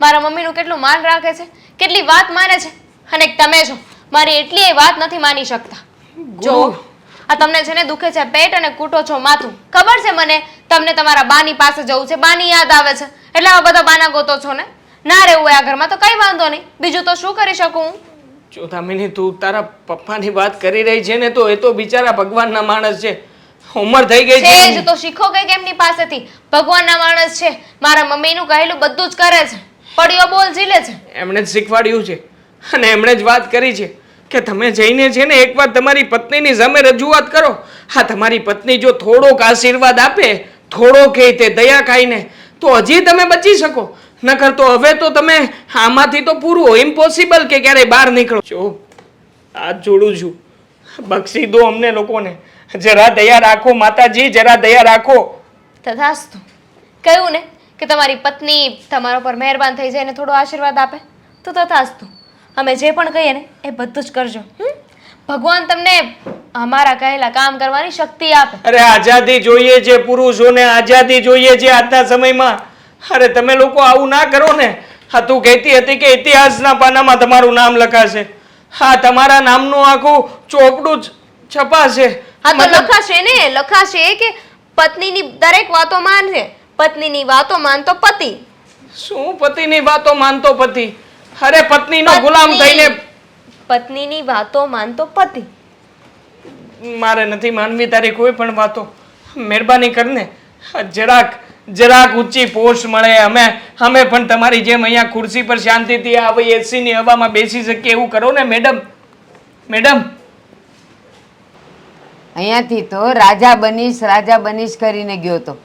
મારા મમ્મીનું કેટલું માન રાખે છે, કેટલી વાત માને છે. અને તમે છો મારી એટલી વાત નથી માની શકતા. જો આ તમને છે ને દુખે છે પેટ અને કૂટો છો માથું. ખબર છે મને તમને તમારા બાની પાસે જવું છે, બાની યાદ આવે છે એટલે આવા બધા બાના ગોતો છો ને. ના રહેવું હોય આ ઘરમાં તો કઈ વાંધો નહીં, બીજું તો શું કરી શકું હું? જો દામિની તું તારા પપ્પાની વાત કરી રહી છે ને તો એ તો બિચારા ભગવાનના માણસ છે. ઉંમર થઈ ગઈ છે જ છે તો શીખો કઈક એમની પાસેથી. ભગવાનના માણસ છે, મારા મમ્મીનું કહેલું બધું જ કરે છે, પડ્યો બોલ ઝીલે છે. એમણે જ શીખવાડ્યું છે અને એમણે જ વાત કરી છે. કે તમે જઈને છે ને એકવાર તમારી પત્નીની સામે રજૂઆત કરો. હા, તમારી પત્ની જો થોડોક આશીર્વાદ આપે, થોડો કહે તે દયા ખાઈને, તો હજી તમે બચી શકો. નકર તો હવે તો તમે આમાંથી તો પૂરું ઇમ્પોસિબલ કે ક્યારેય બહાર નીકળો. જો હાથ જોડું છું, બક્ષી દો અમને લોકોને. જરા દયા રાખો માતાજી, જરા દયા રાખો. તથાસ્તુ. કહ્યું ને કે તમારી પત્ની તમારા પર મહેરબાન થઈ જાય ને થોડો આશીર્વાદ આપે, તો તથાસ્તુ. અમે જે પણ કહીએ ને એ બધું જ કરજો. ભગવાન તમને અમારા કહેલા કામ કરવાની શક્તિ આપે. અરે આઝાદી જોઈએ છે પુરુષોને, આઝાદી જોઈએ છે આજના સમયમાં. અરે તમે લોકો આવું ના કરો ને. હા, તું કહેતી હતી કે ઇતિહાસના પાનામાં તમારું નામ લખાશે. હા, તમારા નામનું આખું ચોપડું જ છપાશે. હા, તો લખાશે ને, લખાશે કે પત્નીની દરેક વાતો માનશે, પત્નીની વાતો માનતો પતિ. શું પતિની વાતો માનતો પતિ? અરે પત્નીનો ગુલામ થઈને પત્નીની વાતો માનતો પતિ. મારે નથી માનવી તારી કોઈ પણ વાતો. મહેરબાની કરને, જરાક ઊંચી પોસ્ટ મળે, અમે પણ તમારી જેમ અહીંયા ખુરશી પર શાંતિથી આવી એસીની હવામાં બેસી શકીએ એવું કરો ને મેડમ. મેડમ, અહીંયાથી તો રાજા બનીશ કરીને ગયો તો.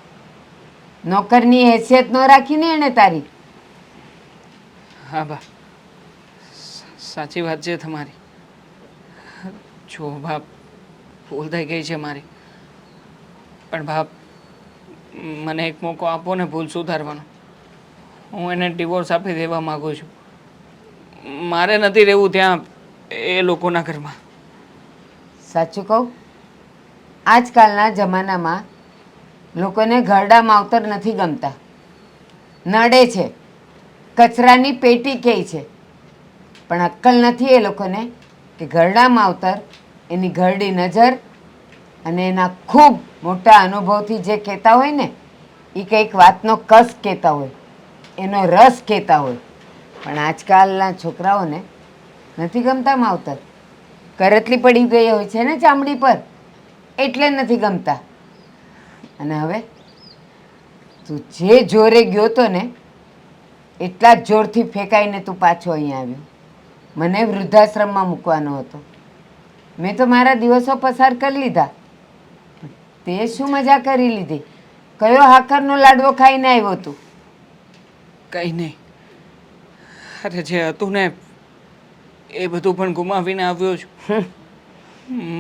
નોકરની હેસિયત ન રાખીને એને તારી. હા બા, સાચી વાત છે તમારી. જો બાપ, ભૂલ થઈ ગઈ છે મારી, પણ બાપ મને એક મોકો આપો ને ભૂલ સુધારવાનો. હું એને ડિવોર્સ આપી દેવા માંગુ છું. મારે નથી રહેવું ત્યાં એ લોકોના ઘરમાં. સાચું કહું, આજકાલના જમાનામાં લોકોને ઘરડા માવતર નથી ગમતા. નડે છે, કચરાની પેટી કહે છે, પણ અક્કલ નથી એ લોકોને કે ઘરડા માવતર એની ઘરડી નજર અને એના ખૂબ મોટા અનુભવથી જે કહેતા હોય ને એ કંઈક વાતનો કસ કહેતા હોય, એનો રસ કહેતા હોય. પણ આજકાલના છોકરાઓને નથી ગમતા માવતર. કરતલી પડી ગઈ હોય છે ને ચામડી પર, એટલે નથી ગમતા. અને હવે તું જે જોરે ગયો તો ને એટલા જ જોરથી ફેંકાઈને તું પાછો અહીંયા આવ્યો. મને વૃદ્ધાશ્રમમાં મૂકવાનો હતો. મેં તો મારા દિવસો પસાર કરી લીધા. તે શું મજા કરી લીધી? કયો હાકરનો લાડવો ખાઈને આવ્યો તું? કંઈ નહીં. અરે જે હતું ને એ બધું પણ ગુમાવીને આવ્યો છું.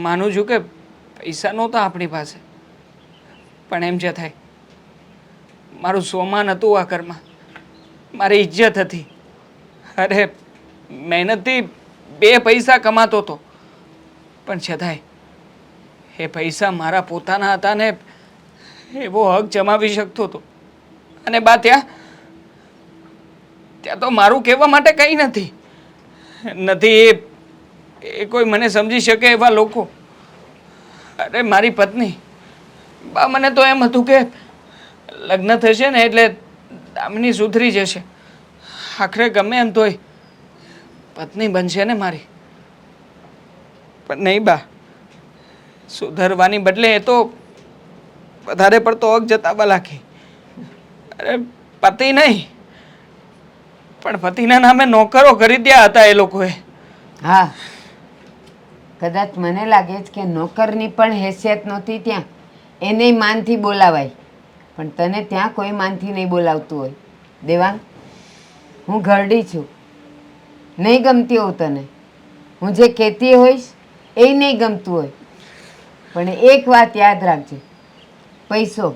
માનું છું કે પૈસા નહોતા આપણી પાસે, પણ એમ જે થાય, મારું સોમાન હતું આ ઘરમાં, મારી ઇજ્જત હતી. અરે મહેનતથી 2 પૈસા કમાતો હતો, પણ છતાંય એ પૈસા મારા પોતાના હતા ને એવો હક જમાવી શકતો હતો. અને બા ત્યાં તો મારું કહેવા માટે કંઈ નથી. એ કોઈ મને સમજી શકે એવા લોકો. અરે મારી પત્ની, બા મને તો એમ હતું કે લગ્ન થશે ને એટલે દામિની સુધરી જશે. આખરે ગમે એમ તોય પત્ની બનશે ને મારી. પણ નહીં બા, સુધરવાની બદલે એ તો વધારે પડતો હક જતાવવા લાગી. અરે પતિ નહીં, પણ પતિના નામે નોકરો કરી દ્યા હતા એ લોકોએ. હા, કદાચ મને લાગે છે કે નોકરની પણ હેસિયત નહોતી ત્યાં. એને માનથી બોલાવાય, પણ તને ત્યાં કોઈ માનથી નહીં બોલાવતું હોય. દેવાંગ, હું ઘરડી છું, નહીં ગમતી હોઉં તને. હું જે કહેતી હોઈશ એ નહીં ગમતું હોય, પણ એક વાત યાદ રાખજે, પૈસો,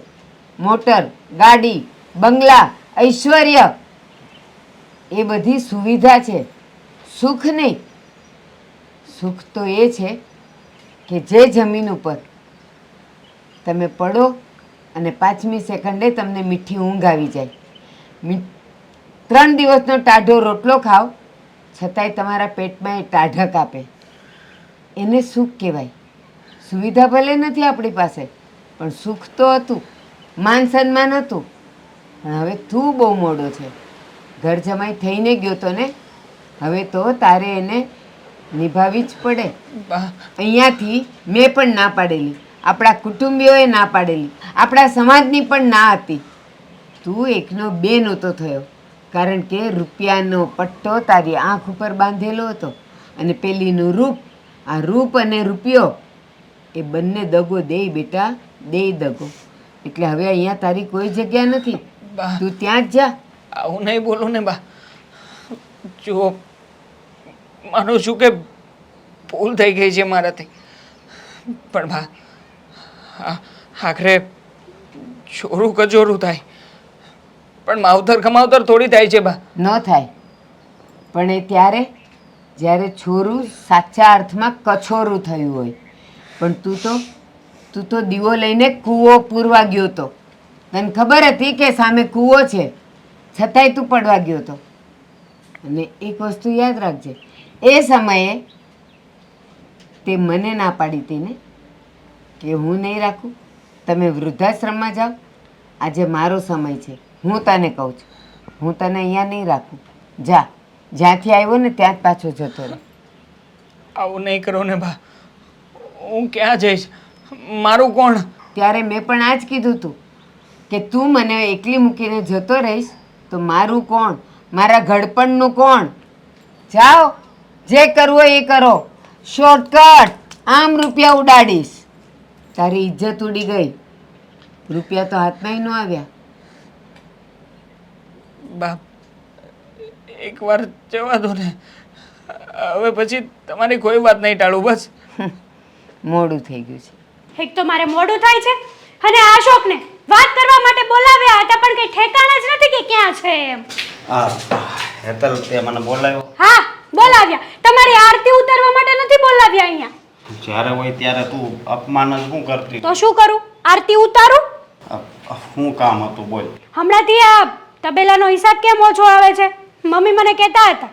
મોટર, ગાડી, બંગલા, ઐશ્વર્ય એ બધી સુવિધા છે, સુખ નહીં. સુખ તો એ છે કે જે જમીન ઉપર તમે પડો અને 5મી સેકન્ડે તમને મીઠી ઊંઘ આવી જાય. 3 દિવસનો ટાઢો રોટલો ખાઓ છતાંય તમારા પેટમાં એ ટાઢક આપે, એને સુખ કહેવાય. સુવિધા ભલે નથી આપણી પાસે, પણ સુખ તો હતું, માન સન્માન હતું. પણ હવે તું બહુ મોડો છે, ઘર જમાઈ થઈને ગયો તો ને, હવે તો તારે એને નિભાવી જ પડે. અહીંયાથી મેં પણ ના પાડેલી, આપણા કુટુંબીઓએ ના પાડેલી, આપણા સમાજની પણ ના હતી. તું એકનો બે નહોતો થયો, કારણ કે રૂપિયાનો પટ્ટો તારી આંખ ઉપર બાંધેલો હતો. અને પેલીનું રૂપ. આ રૂપ અને રૂપિયો એ બંને દગો દે બેટા, દે દગો. એટલે હવે અહીંયા તારી કોઈ જગ્યા નથી, બા. તું ત્યાં જ જા. આવું નહીં બોલું ને બા. જો માનું છું કે ભૂલ થઈ ગઈ છે મારાથી, પણ બા આખરે ચોરું કચોરું થાય પણ માવતર કમાવતર થોડી થાય છે બા. ન થાય, પણ એ ત્યારે જ્યારે છોરું સાચા અર્થમાં કછોરું થયું હોય. પણ તું તો દીવો લઈને કૂવો પૂરવા ગયો તો. તને ખબર હતી કે સામે કૂવો છે, છતાંય તું પડવા ગયો તો. અને એક વસ્તુ યાદ રાખજે, એ સમયે તે મને ના પાડી હતી ને કે હું નહીં રાખું, તમે વૃદ્ધાશ્રમમાં જાઓ. આજે મારો સમય છે, હું તને કહું છું, હું તને અહીંયા નહીં રાખું. જા, જ્યાંથી આવ્યો ને ત્યાં જ પાછો જતો રહે. આવું નહીં કરો ને બા. હું ક્યાં જઈશ? મારું કોણ? ત્યારે મેં પણ આ જ કીધું તું કે તું મને એકલી મૂકીને જતો રહીશ તો મારું કોણ, મારા ઘડપણનું કોણ? જાઓ, જે કરવું હોય એ કરો. શોર્ટકટ, આમ રૂપિયા ઉડાડીશ. તારી ઇજ્જત ઉડી ગઈ, રૂપિયા તો હાથમાં ન આવ્યા. બા એકવાર જવા દો ને, હવે પછી તમારી કોઈ વાત નહીં ટાળું. બસ મોડું થઈ ગયું છે. એક તો મારે મોડું થાય છે અને આ અશોકને વાત કરવા માટે બોલાવ્યા હતા પણ કઈ ઠેકાણા જ નથી કે ક્યાં છે એમ. હેતલ તે મને બોલાવ્યો. હા, બોલાવ્યા. તમારી આરતી ઉતારવા માટે નથી બોલાવ્યા અહીંયા. જ્યારે હોય ત્યારે તું અપમાન જ શું કરતી? તો શું કરું? આરતી ઉતારું? શું કામ હતું બોલ? હમણાંથી આ તબેલાનો હિસાબ કેમ ઓછો આવે છે? મમ્મી મને કહેતા હતા.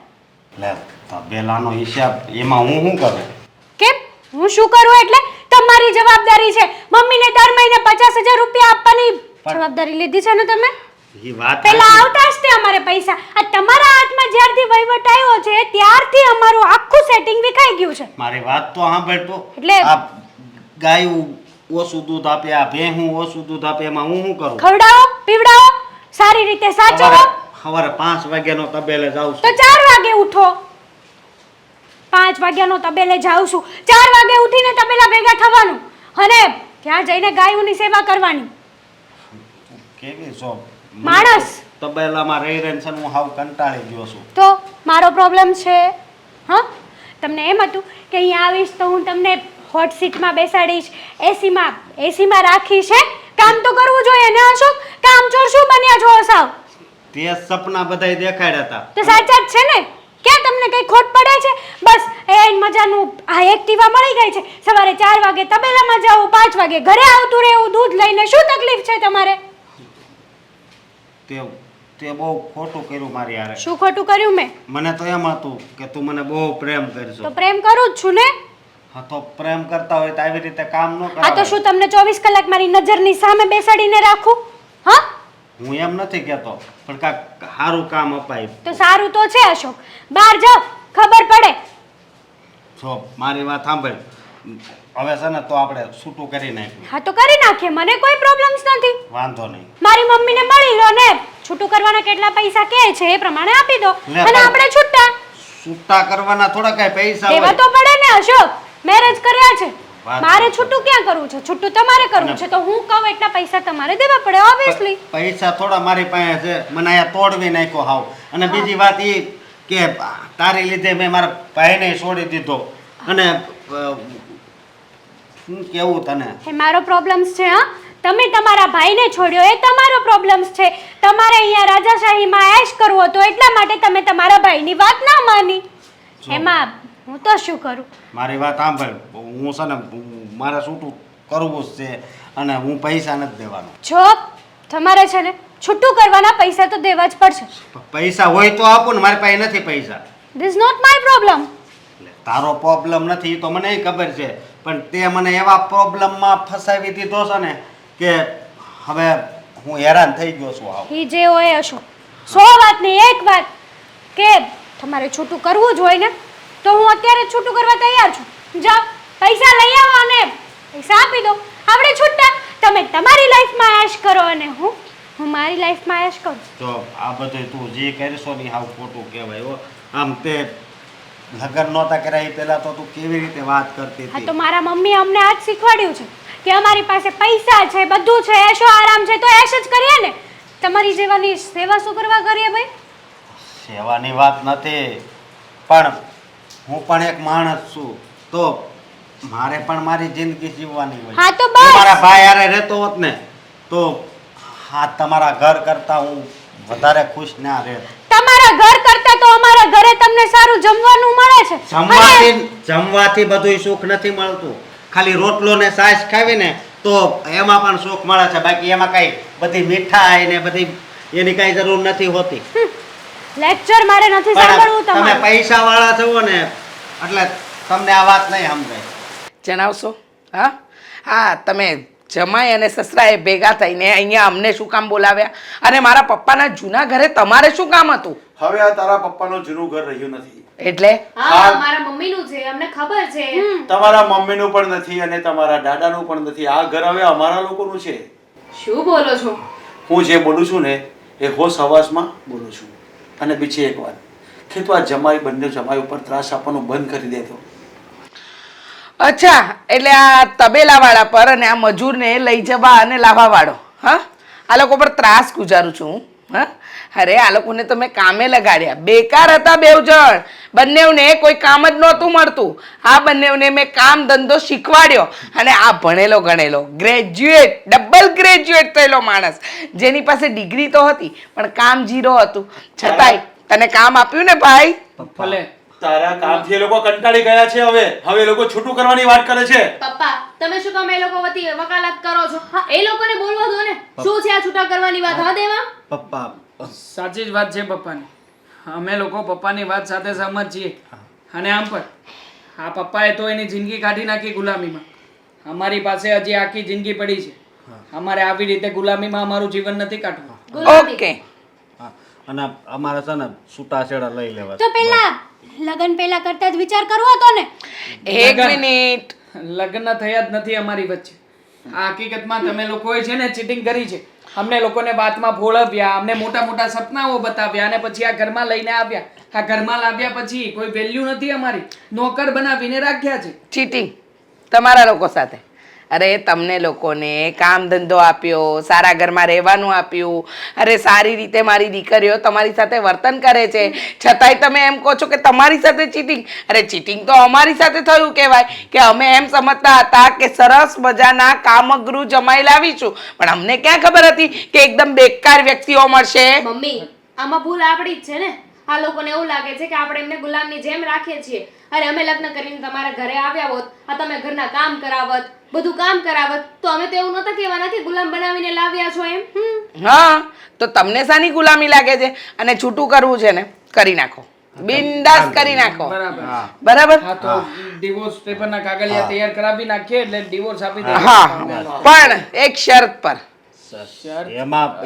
લે, તબેલાનો હિસાબ એમાં હું શું કરું? કેમ? હું શું કરું એટલે તમારી જવાબદારી છે. મમ્મીને દર મહિને 50,000 રૂપિયા આપવાની જવાબદારી લીધી છે ને તમે. એ વાત પેલા આવતા જ તે અમારે પૈસા. આ તમારા હાથમાં જ્યારથી વહીવટ આવ્યો છે ત્યારથી અમારું આખું સેટિંગ વિખાઈ ગયું છે. મારી વાત તો સાંભળ તું. એટલે- આ ગાયું ઓછું દૂધ આપે, આ ભેહું ઓછું દૂધ આપે, એમાં હું શું કરું? ખવડાવો, પીવડાવો, સારી રીતે સાચવો. સવારે 5 વાગ્યાનો તબેલે જાઉં તો છું. 4 વાગે ઉઠો. 5 વાગ્યાનો તબેલે જાઉં છું, 4 વાગે ઉઠીને તબેલા ભેગા થવાનું અને ત્યાં જઈને ગાયોની સેવા કરવાની. કેવી છો? માણસ. તબેલામાં રહી રહીને છે ને હું હાવ કંટાળી ગયો છું. તો મારો પ્રોબ્લેમ છે. હા, તમને એમ હતું કે અહીંયા આવીશ તો હું તમને હોટ સીટમાં બેસાડીશ, એસીમાં રાખીશ. કામ તો કરવું જોઈએ ને અશોક? કામચોર શું બન્યા છો સાવ? તે સપના બધાય દેખાડ્યા હતા. તો સાચા જ છે ને? ક્યાં તમને કઈ ખોટ પડે છે? બસ એ મજાનું આ એક્ટિવા મળી ગઈ છે. સવારે 4 વાગે તબેલામાં જાઓ, 5 વાગે ઘરે આવતું રહેવું દૂધ લઈને. શું તકલીફ છે તમારે? તે બહુ ખોટું કર્યું મારી હારે. શું ખોટું કર્યું મેં? મને તો એમ હતું કે તું મને બહુ પ્રેમ કરશો. તો પ્રેમ કરું જ છું ને. હા, તો પ્રેમ કરતા હોય તો આવી રીતે કામ ન આ તો કરાય. શું તમને 24 કલાક મારી નજરની સામે બેસાડીને રાખું? હા, હું એમ નથી કહેતો, પણ કાંઈક સારું કામ અપાય. તો સારું તો છે અશોક. બહાર જાઓ, ખબર પડે. જો મારી વાત સાંભળ, હવે છે ને તો આપણે છૂટું કરી નાખ્યું. હા તો કરી નાખીએ, મને કોઈ પ્રોબ્લેમ્સ નથી. વાંધો નહીં. મારી મમ્મીને મળી લો ને છૂટું કરવાના કેટલા પૈસા કહે છે એ પ્રમાણે આપી દો લે અને ભાઈ. આપણે છૂટા છૂટા કરવાના થોડા કાંઈ પૈસા દેવા હોય. તો પડે ને અશોક. મેરેજ કર્યા છે, વાત મારે સાચી. છૂટું ક્યાં કરવું છે? છૂટું તમારે કરવું છે તો હું કહું એટલા પૈસા તમારે દેવા પડે ઓબ્વિયસલી. પૈસા થોડા મારી પાસે છે, મને અહીંયા તોડવી નાખ્યો હાવ. અને બીજી વાત એ કે તારી લીધે મેં મારા ભાઈને છોડી દીધો. અને શું કેવું તને? એ મારો પ્રોબ્લેમ્સ છે. હા, તમે તમારા ભાઈને છોડ્યો એ તમારો પ્રોબ્લેમ્સ છે. તમારે અહીંયા રાજાશાહીમાં એશ કરવો તો એટલા માટે તમે તમારા ભાઈની વાત ના માની. જો. એમાં હું તો શું કરું? મારી વાત સાંભળ, હું છે ને મારે છૂટું કરવું જ છે અને હું પૈસા નથી દેવાનો. જો તમારે છે ને છૂટું કરવાના પૈસા તો દેવા જ પડશે. પૈસા હોય તો આપું ને, મારી પાસે નથી પૈસા. This not my problem. એટલે તારો પ્રોબ્લેમ નથી એ તો મને ખબર છે, પણ તે મને એવા પ્રોબ્લેમમાં ફસાવી દીધો છે ને કે હવે હું હેરાન થઈ ગયો છું હાવ. એ જે હોય અશોક, 100 વાત નહીં એક વાત કે તમારે છૂટું કરવું જ હોય ને તો હું અત્યારે જ છૂટું કરવા તૈયાર છું. જાઓ, પૈસા લઈ આવો અને પૈસા આપી દો. આપણે છૂટા. તમે તમારી લાઈફમાં એશ કરો અને હું મારી લાઈફમાં એશ કરું. તો આ બધું તું જે કરશો ને હાવ ખોટું કહેવાય હો. આમ તે લગ્ન નહોતા કર્યા એ પહેલા તો તું કેવી રીતે વાત કરતી હા તો હતી મારા મમ્મીએ અમને આજ શીખવાડ્યું છે કે અમારી પાસે પૈસા છે બધું છે એશો આરામ છે તો એશ જ કરીએ ને તમારી જેવાની સેવા શું કરવા કરીએ ભાઈ સેવાની વાત નથી પણ હું પણ એક માણસ છું તો મારે પણ મારી જિંદગી જીવવાની હોય હા તો હું બસ મારા ભાઈ હારે રહેતો હોત ને તો હા તમારા ઘર કરતા હું વધારે ખુશ ના રહેત તમારા ઘર કરતા તો અમારા ઘરે તમને સારું જમવાનું મળે છે જમવાથી બધું સુખ નથી મળતું ખાલી રોટલો ને છાશ ખાવીને તો એમાં પણ સુખ મળે છે બાકી એમાં કઈ બધી મીઠાઈ ને બધી એની કઈ જરૂર નથી હોતી લેક્ચર મારે નથી પણ સાંભળવું તમે તમારું પૈસા વાળા છો ને એટલે તમને આ વાત નહીં સમજાય જણાવશો હા હા તમે જમાઈ અને સસરાએ ભેગા થઈને અહીંયા અમને શું કામ બોલાવ્યા અને મારા પપ્પાના જૂના ઘરે તમારે શું કામ હતું હવે આ તારા પપ્પાનું જૂનું ઘર રહ્યું નથી એટલે હા મારા મમ્મીનું છે અમને ખબર છે તમારા મમ્મીનું પણ નથી અને તમારા દાદાનું પણ નથી આ ઘર હવે અમારા લોકોનું છે શું બોલો છો હું જે બોલું છું ને એ હોશ હવાસમાં બોલું છું અને બીજી એક વાત કે તું આ જમાઈ બંને જમાઈ ઉપર ત્રાસ આપવાનું બંધ કરી દેતો અચ્છા એટલે આ તબેલાવાળા પર અને આ મજૂરને લઈ જવા અને લાવવાવાળો હા આ લોકો પર ત્રાસ ગુજારું છું હું હા અરે આ લોકોને તો મેં કામે લગાડ્યા બેકાર હતા બેવ જણ બંનેવને કોઈ કામ જ નહોતું મળતું આ બંનેવને મેં કામ ધંધો શીખવાડ્યો અને આ ભણેલો ગણેલો ગ્રેજ્યુએટ ડબલ ગ્રેજ્યુએટ થયેલો માણસ જેની પાસે ડિગ્રી તો હતી પણ કામ ઝીરો હતું છતાંય તને કામ આપ્યું ને ભાઈ ભલે તારા કામથી એ લોકો કંટાળી ગયા છે હવે એ લોકો છૂટું કરવાની વાત કરે છે પપ્પા તમે શું કામ એ લોકો વતી વકાલત કરો છો એ લોકોને બોલવા દો ને શું છે આ છૂટા કરવાની વાત હા દેવા પપ્પા સાચી જ વાત છે પપ્પાની અમે લોકો પપ્પાની વાત સાથે સહમત છીએ અને આમ પણ આ પપ્પાએ તો એની જિંદગી કાઢી નાખી ગુલામીમાં અમારી પાસે હજી આખી જિંદગી પડી છે અમારે આવી રીતે ગુલામીમાં અમારું જીવન નથી કાઢવું ઓકે હા, અને અમારે છે ને છૂટાછેડા લઈ લેવા તો પેલા લગન પહેલા કરતા જ વિચાર કરવો હતો ને એક લગન. મિનિટ લગ્ન થયા જ નથી અમારી વચ્ચે આ હકીકતમાં તમે લોકોએ છે ને ચીટિંગ કરી છે અમને લોકોને વાતમાં ભોળવ્યા અમને મોટા મોટા સપનાઓ બતાવ્યા અને પછી આ ઘરમાં લઈને આવ્યા આ ઘરમાં લાવ્યા પછી કોઈ વેલ્યુ નથી અમારી નોકર બનાવીને રાખ્યા છે ચીટિંગ તમારા લોકો સાથે અરે તમને લોકોને કામ ધંધો આપ્યો સારા ઘરમાં રહેવાનું આપ્યું અરે સારી રીતે મારી દીકરીઓ તમારી સાથે વર્તન કરે છે છતાંય તમે એમ કહો છો કે તમારી સાથે ચીટિંગ અરે ચીટિંગ તો અમારી સાથે થયું કહેવાય કે અમે એમ સમજતા હતા કે સરસ મજાના કામગૃહ જમાઈ લાવીશું પણ અમને ક્યાં ખબર હતી કે એકદમ બેકાર વ્યક્તિઓ મળશે મમ્મી આમાં ભૂલ આપણી જ છે ને આ લોકોને એવું લાગે છે કે આપણે એમને ગુલામની જેમ રાખીએ છીએ અરે અમે લગ્ન કરીને તમારા ઘરે આવ્યા હોત આ તમે ઘરના કામ કરાવત બધું કામ કરાવત તો અમે તો એવું નહોતા કહેવાના કે ગુલામ બનાવીને લાવ્યા છો એમ હા તો તમને શાની ગુલામી લાગે છે અને છૂટું કરવું છે ને કરી નાખો બિંદાસ કરી નાખો બરાબર બરાબર હા તો ડિવોર્સ પેપરના કાગળિયા તૈયાર કરાવી નાખીએ એટલે ડિવોર્સ આપી દે હા પણ એક શરત પર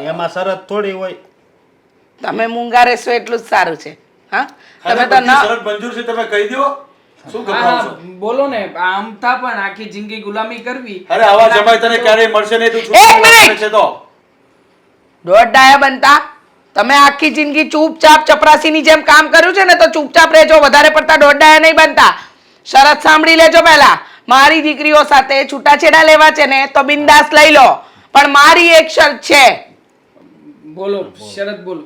એમાં શરત થોડી હોય તમે મૂંગા રહેશો એટલું જ સારું છે હા તમે તો ન શરત મંજૂર છે તમે કહી દો શું હા ગભરાવ છો બોલો ને આમતા પણ આખી જિંદગી ગુલામી કરવી અરે આવા જમાઈ તને ક્યારેય મળશે નહીં તું એક છૂટું મિનિટ! કરે છે તો દોઢ ડાયા બનતા તમે આખી જિંદગી ચૂપચાપ ચપરાસીની જેમ કામ કર્યું છે ને તો ચૂપચાપ રહેજો વધારે પડતા દોઢ ડાયા નહીં બનતા શરત સાંભળી લેજો પહેલા મારી દીકરીઓ સાથે છૂટાછેડા લેવા છે ને તો બિંદાસ લઈ લો પણ મારી એક શરત છે બોલો શરત બોલો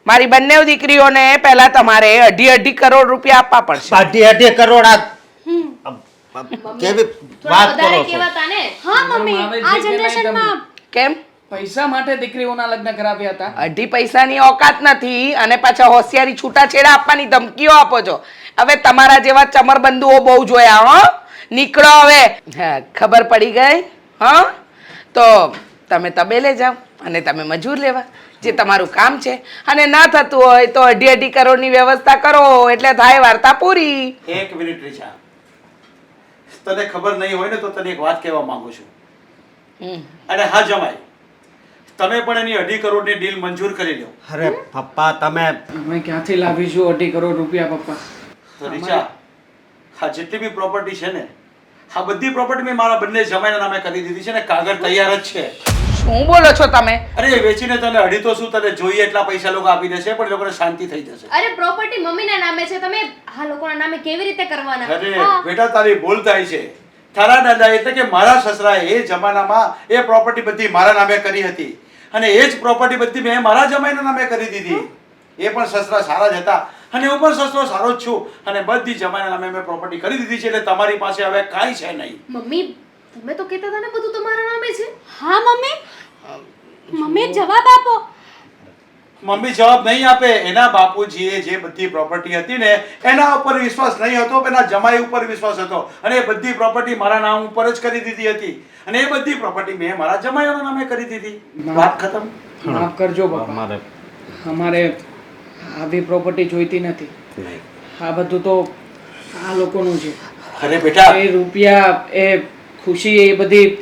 મારી બંને દીકરીઓને પહેલા તમારે 2.5 કરોડ રૂપિયા આપવા પડશે 2.5 કરોડ કેવી થોડા વાત વધારે કરો છો કહેવાતા ને હા મમ્મી આવે આ છે કે નહીં જનરેશનમાં કેમ પૈસા માટે દીકરીઓના લગ્ન કરાવ્યા હતા 2.5 પૈસાની ઓકાત નથી અને પાછા હોશિયારી છૂટાછેડા આપવાની ધમકીઓ આપો છો હવે તમારા જેવા ચમરબંધુઓ બહુ જોયા હો નીકળો હવે હા ખબર પડી ગઈ હા તો તમે તબેલે જાઓ અને તમે મજૂર લેવા જે તમારું કામ છે અને ના થતું હોય તો 2.5 કરોડની વ્યવસ્થા કરો એટલે થાય વાર્તા પૂરી એક મિનિટ રીચા તને ખબર નહીં હોય ને તો તને એક વાત કહેવા માંગુ છું અને હા જમાઈ તમે પણ એની 2.5 કરોડની ડીલ મંજૂર કરી લો અરે પપ્પા તમે અમે ક્યાંથી લાવીશું 2.5 કરોડ રૂપિયા પપ્પા તો રીચા આ જેટલી બી પ્રોપર્ટી છે ને આ બધી પ્રોપર્ટી મેં મારા બંને જમાઈના નામે કરી દીધી છે ને કાગળ તૈયાર જ છે શું બોલો છો તમે? અરે એ વેચીને તને અઢી તો શું, તને જોઈએ એટલા પૈસા લોકો આપી દેશે, પણ એ લોકોને શાંતિ થઈ જશે. અરે પ્રોપર્ટી મમ્મીના નામે છે, તમે આ લોકોના નામે કેવી રીતે કરવાના? અરે બેટા તારી ભૂલ થાય છે. તારા દાદા એટલે કે મારા સસરાએ એ જમાનામાં એ પ્રોપર્ટી બધી મારા નામે કરી હતી, અને એ જ પ્રોપર્ટી બધી મેં મારા જમાઈના નામે કરી દીધી. એ પણ સસરા સારા જ હતા, અને હું પણ સસરો સારો જ છું, અને બધી જમાઈના નામે મેં પ્રોપર્ટી કરી દીધી છે. એટલે તમારી પાસે હવે કાંઈ છે નહીં. મમ્મી તમે તો કહેતા હતા ને બધું તમારા નામે છે. હા મમ્મી, મમ્મી જવાબ આપો. મમ્મી જવાબ નહીં આપે. એના બાપુજીએ જે બધી પ્રોપર્ટી હતી ને એના ઉપર વિશ્વાસ નહીં હતો, એના જમાઈ ઉપર વિશ્વાસ હતો, અને એ બધી પ્રોપર્ટી મારા નામ ઉપર જ કરી દીધી હતી, અને એ બધી પ્રોપર્ટી મેં મારા જમાઈઓના નામે કરી દીધી. વાત ખતમ. માફ કરજો બાપા, અમારે આવી પ્રોપર્ટી જોઈતી નથી. આ બધું તો આ લોકોનું છે. અરે બેટા, એ રૂપિયા, એ ખુશી, એ બધી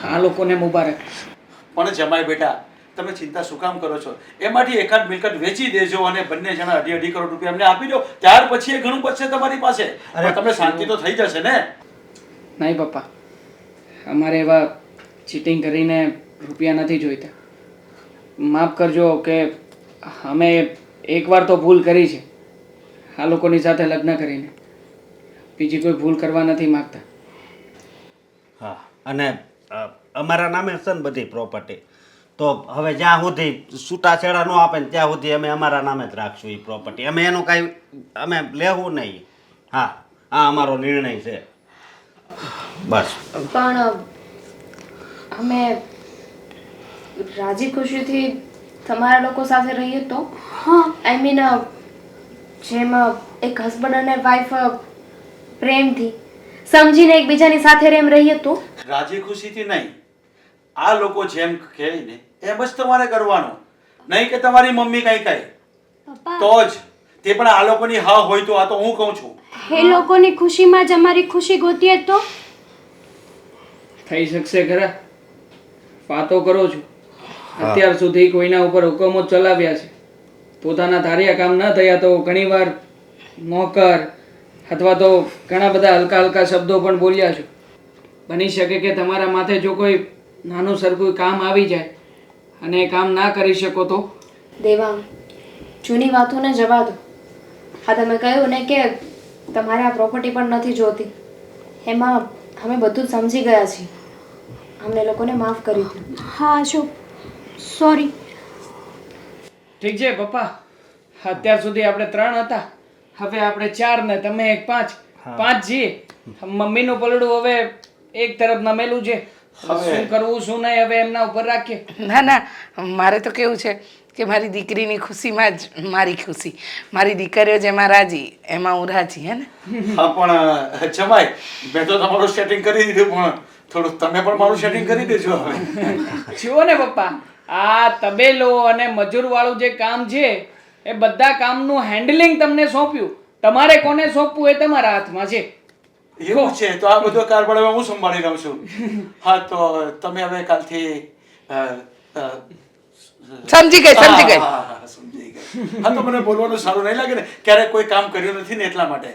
આ લોકોને મુબારક. પણ જમાઈ બેટા, તમે ચિંતા શું કામ કરો છો? એમાંથી એકાદ મિલકત વેચી દેજો, અને બંને જણા 2.5 કરોડ રૂપિયા અમને આપી દો, ત્યાર પછી એ ઘણું બચશે તમારી પાસે. પણ તમે શાંતિ તો થઈ જશે ને? નહીં પપ્પા, અમારે એવા ચીટિંગ કરીને રૂપિયા નથી જોઈતા. માફ કરજો કે અમે એકવાર તો ભૂલ કરી છે આ લોકોની સાથે લગ્ન કરીને, બીજી કોઈ ભૂલ કરવા નથી માગતા. હા, અને અમારા નામે છે ને બધી પ્રોપર્ટી, તો હવે જ્યાં સુધી છૂટાછેડા ન આપે ને ત્યાં સુધી અમે અમારા નામે જ રાખશું એ પ્રોપર્ટી. અમે એનું કાંઈ અમે લેવું નહીં. હા, આ અમારો નિર્ણય છે બસ. પણ અમે રાજી ખુશીથી તમારા લોકો સાથે રહીએ તો, આઈ મીન જેમ એક હસબન્ડ અને વાઈફ પ્રેમથી સમજીને એકબીજાની સાથે રેમ રહીએ તો. રાજી ખુશીથી નહીં, આ લોકો જેમ કહે ને એમ જ તમારે કરવાનું, નહીં કે તમારી મમ્મી કઈ કહે તો જ. તે પણ આ લોકોની હા હોય તો. આ તો હું કહું છું. એ લોકોની ખુશીમાં જ અમારી ખુશી ગોતીએ તો થઈ શકશે ખરા? વાતો કરો છો. અત્યાર સુધી કોઈના ઉપર હુકમો ચલાવ્યા છે, પોતાના ધાર્યા કામ ન થયા તો ઘણીવાર નોકર અથવા તો ઘણા બધા હલકા હલકા શબ્દો પણ બોલ્યા છો. બની શકે કે તમારા માથે જો કોઈ નાનું સરખું કામ આવી જાય અને એ કામ ના કરી શકો તો? દેવાંગ, જૂની વાતોને જવા દો. હા, તમે કહ્યું ને કે તમારે આ પ્રોપર્ટી પણ નથી જોતી, એમાં અમે બધું જ સમજી ગયા છીએ. અમને લોકોને માફ કરી દો. હા અશોક, સોરી. ઠીક છે પપ્પા, અત્યાર સુધી આપણે 3 હતા, હવે આપણે 4 ને તમે એક 5. 5 છીએ. મમ્મીનું પલડું હવે એક તરફ નમેલું છે. શું કરવું શું નહીં હવે એમના ઉપર રાખીએ. ના ના, મારે તો કેવું છે કે મારી દીકરીની ખુશીમાં જ મારી ખુશી, મારી દીકરીઓ જેમાં રાજી એમાં હું રાજી. હે ને? હા, પણ જમાઈ, મેં તો તમારું સેટિંગ કરી દીધું, પણ થોડું તમે પણ મારું સેટિંગ કરી દેજો હવે. જુઓ ને પપ્પા, આ તબેલો અને મજૂર વાળું જે કામ છે એ બધા કામનું હેન્ડલિંગ તમને સોંપ્યું. તમારે કોને સોંપવું એ તમારા હાથમાં છે. એવું છે? તો આ બધો કારભાર હવે હું સંભાળી લઉં છું. હા, તો તમે હવે કાલથી સમજી ગઈ, સમજી ગઈ. સમજી ગઈ. હા, તો મને બોલવાનું સારું નહીં લાગે ને, ક્યારેક કોઈ કામ કર્યું નથી ને એટલા માટે.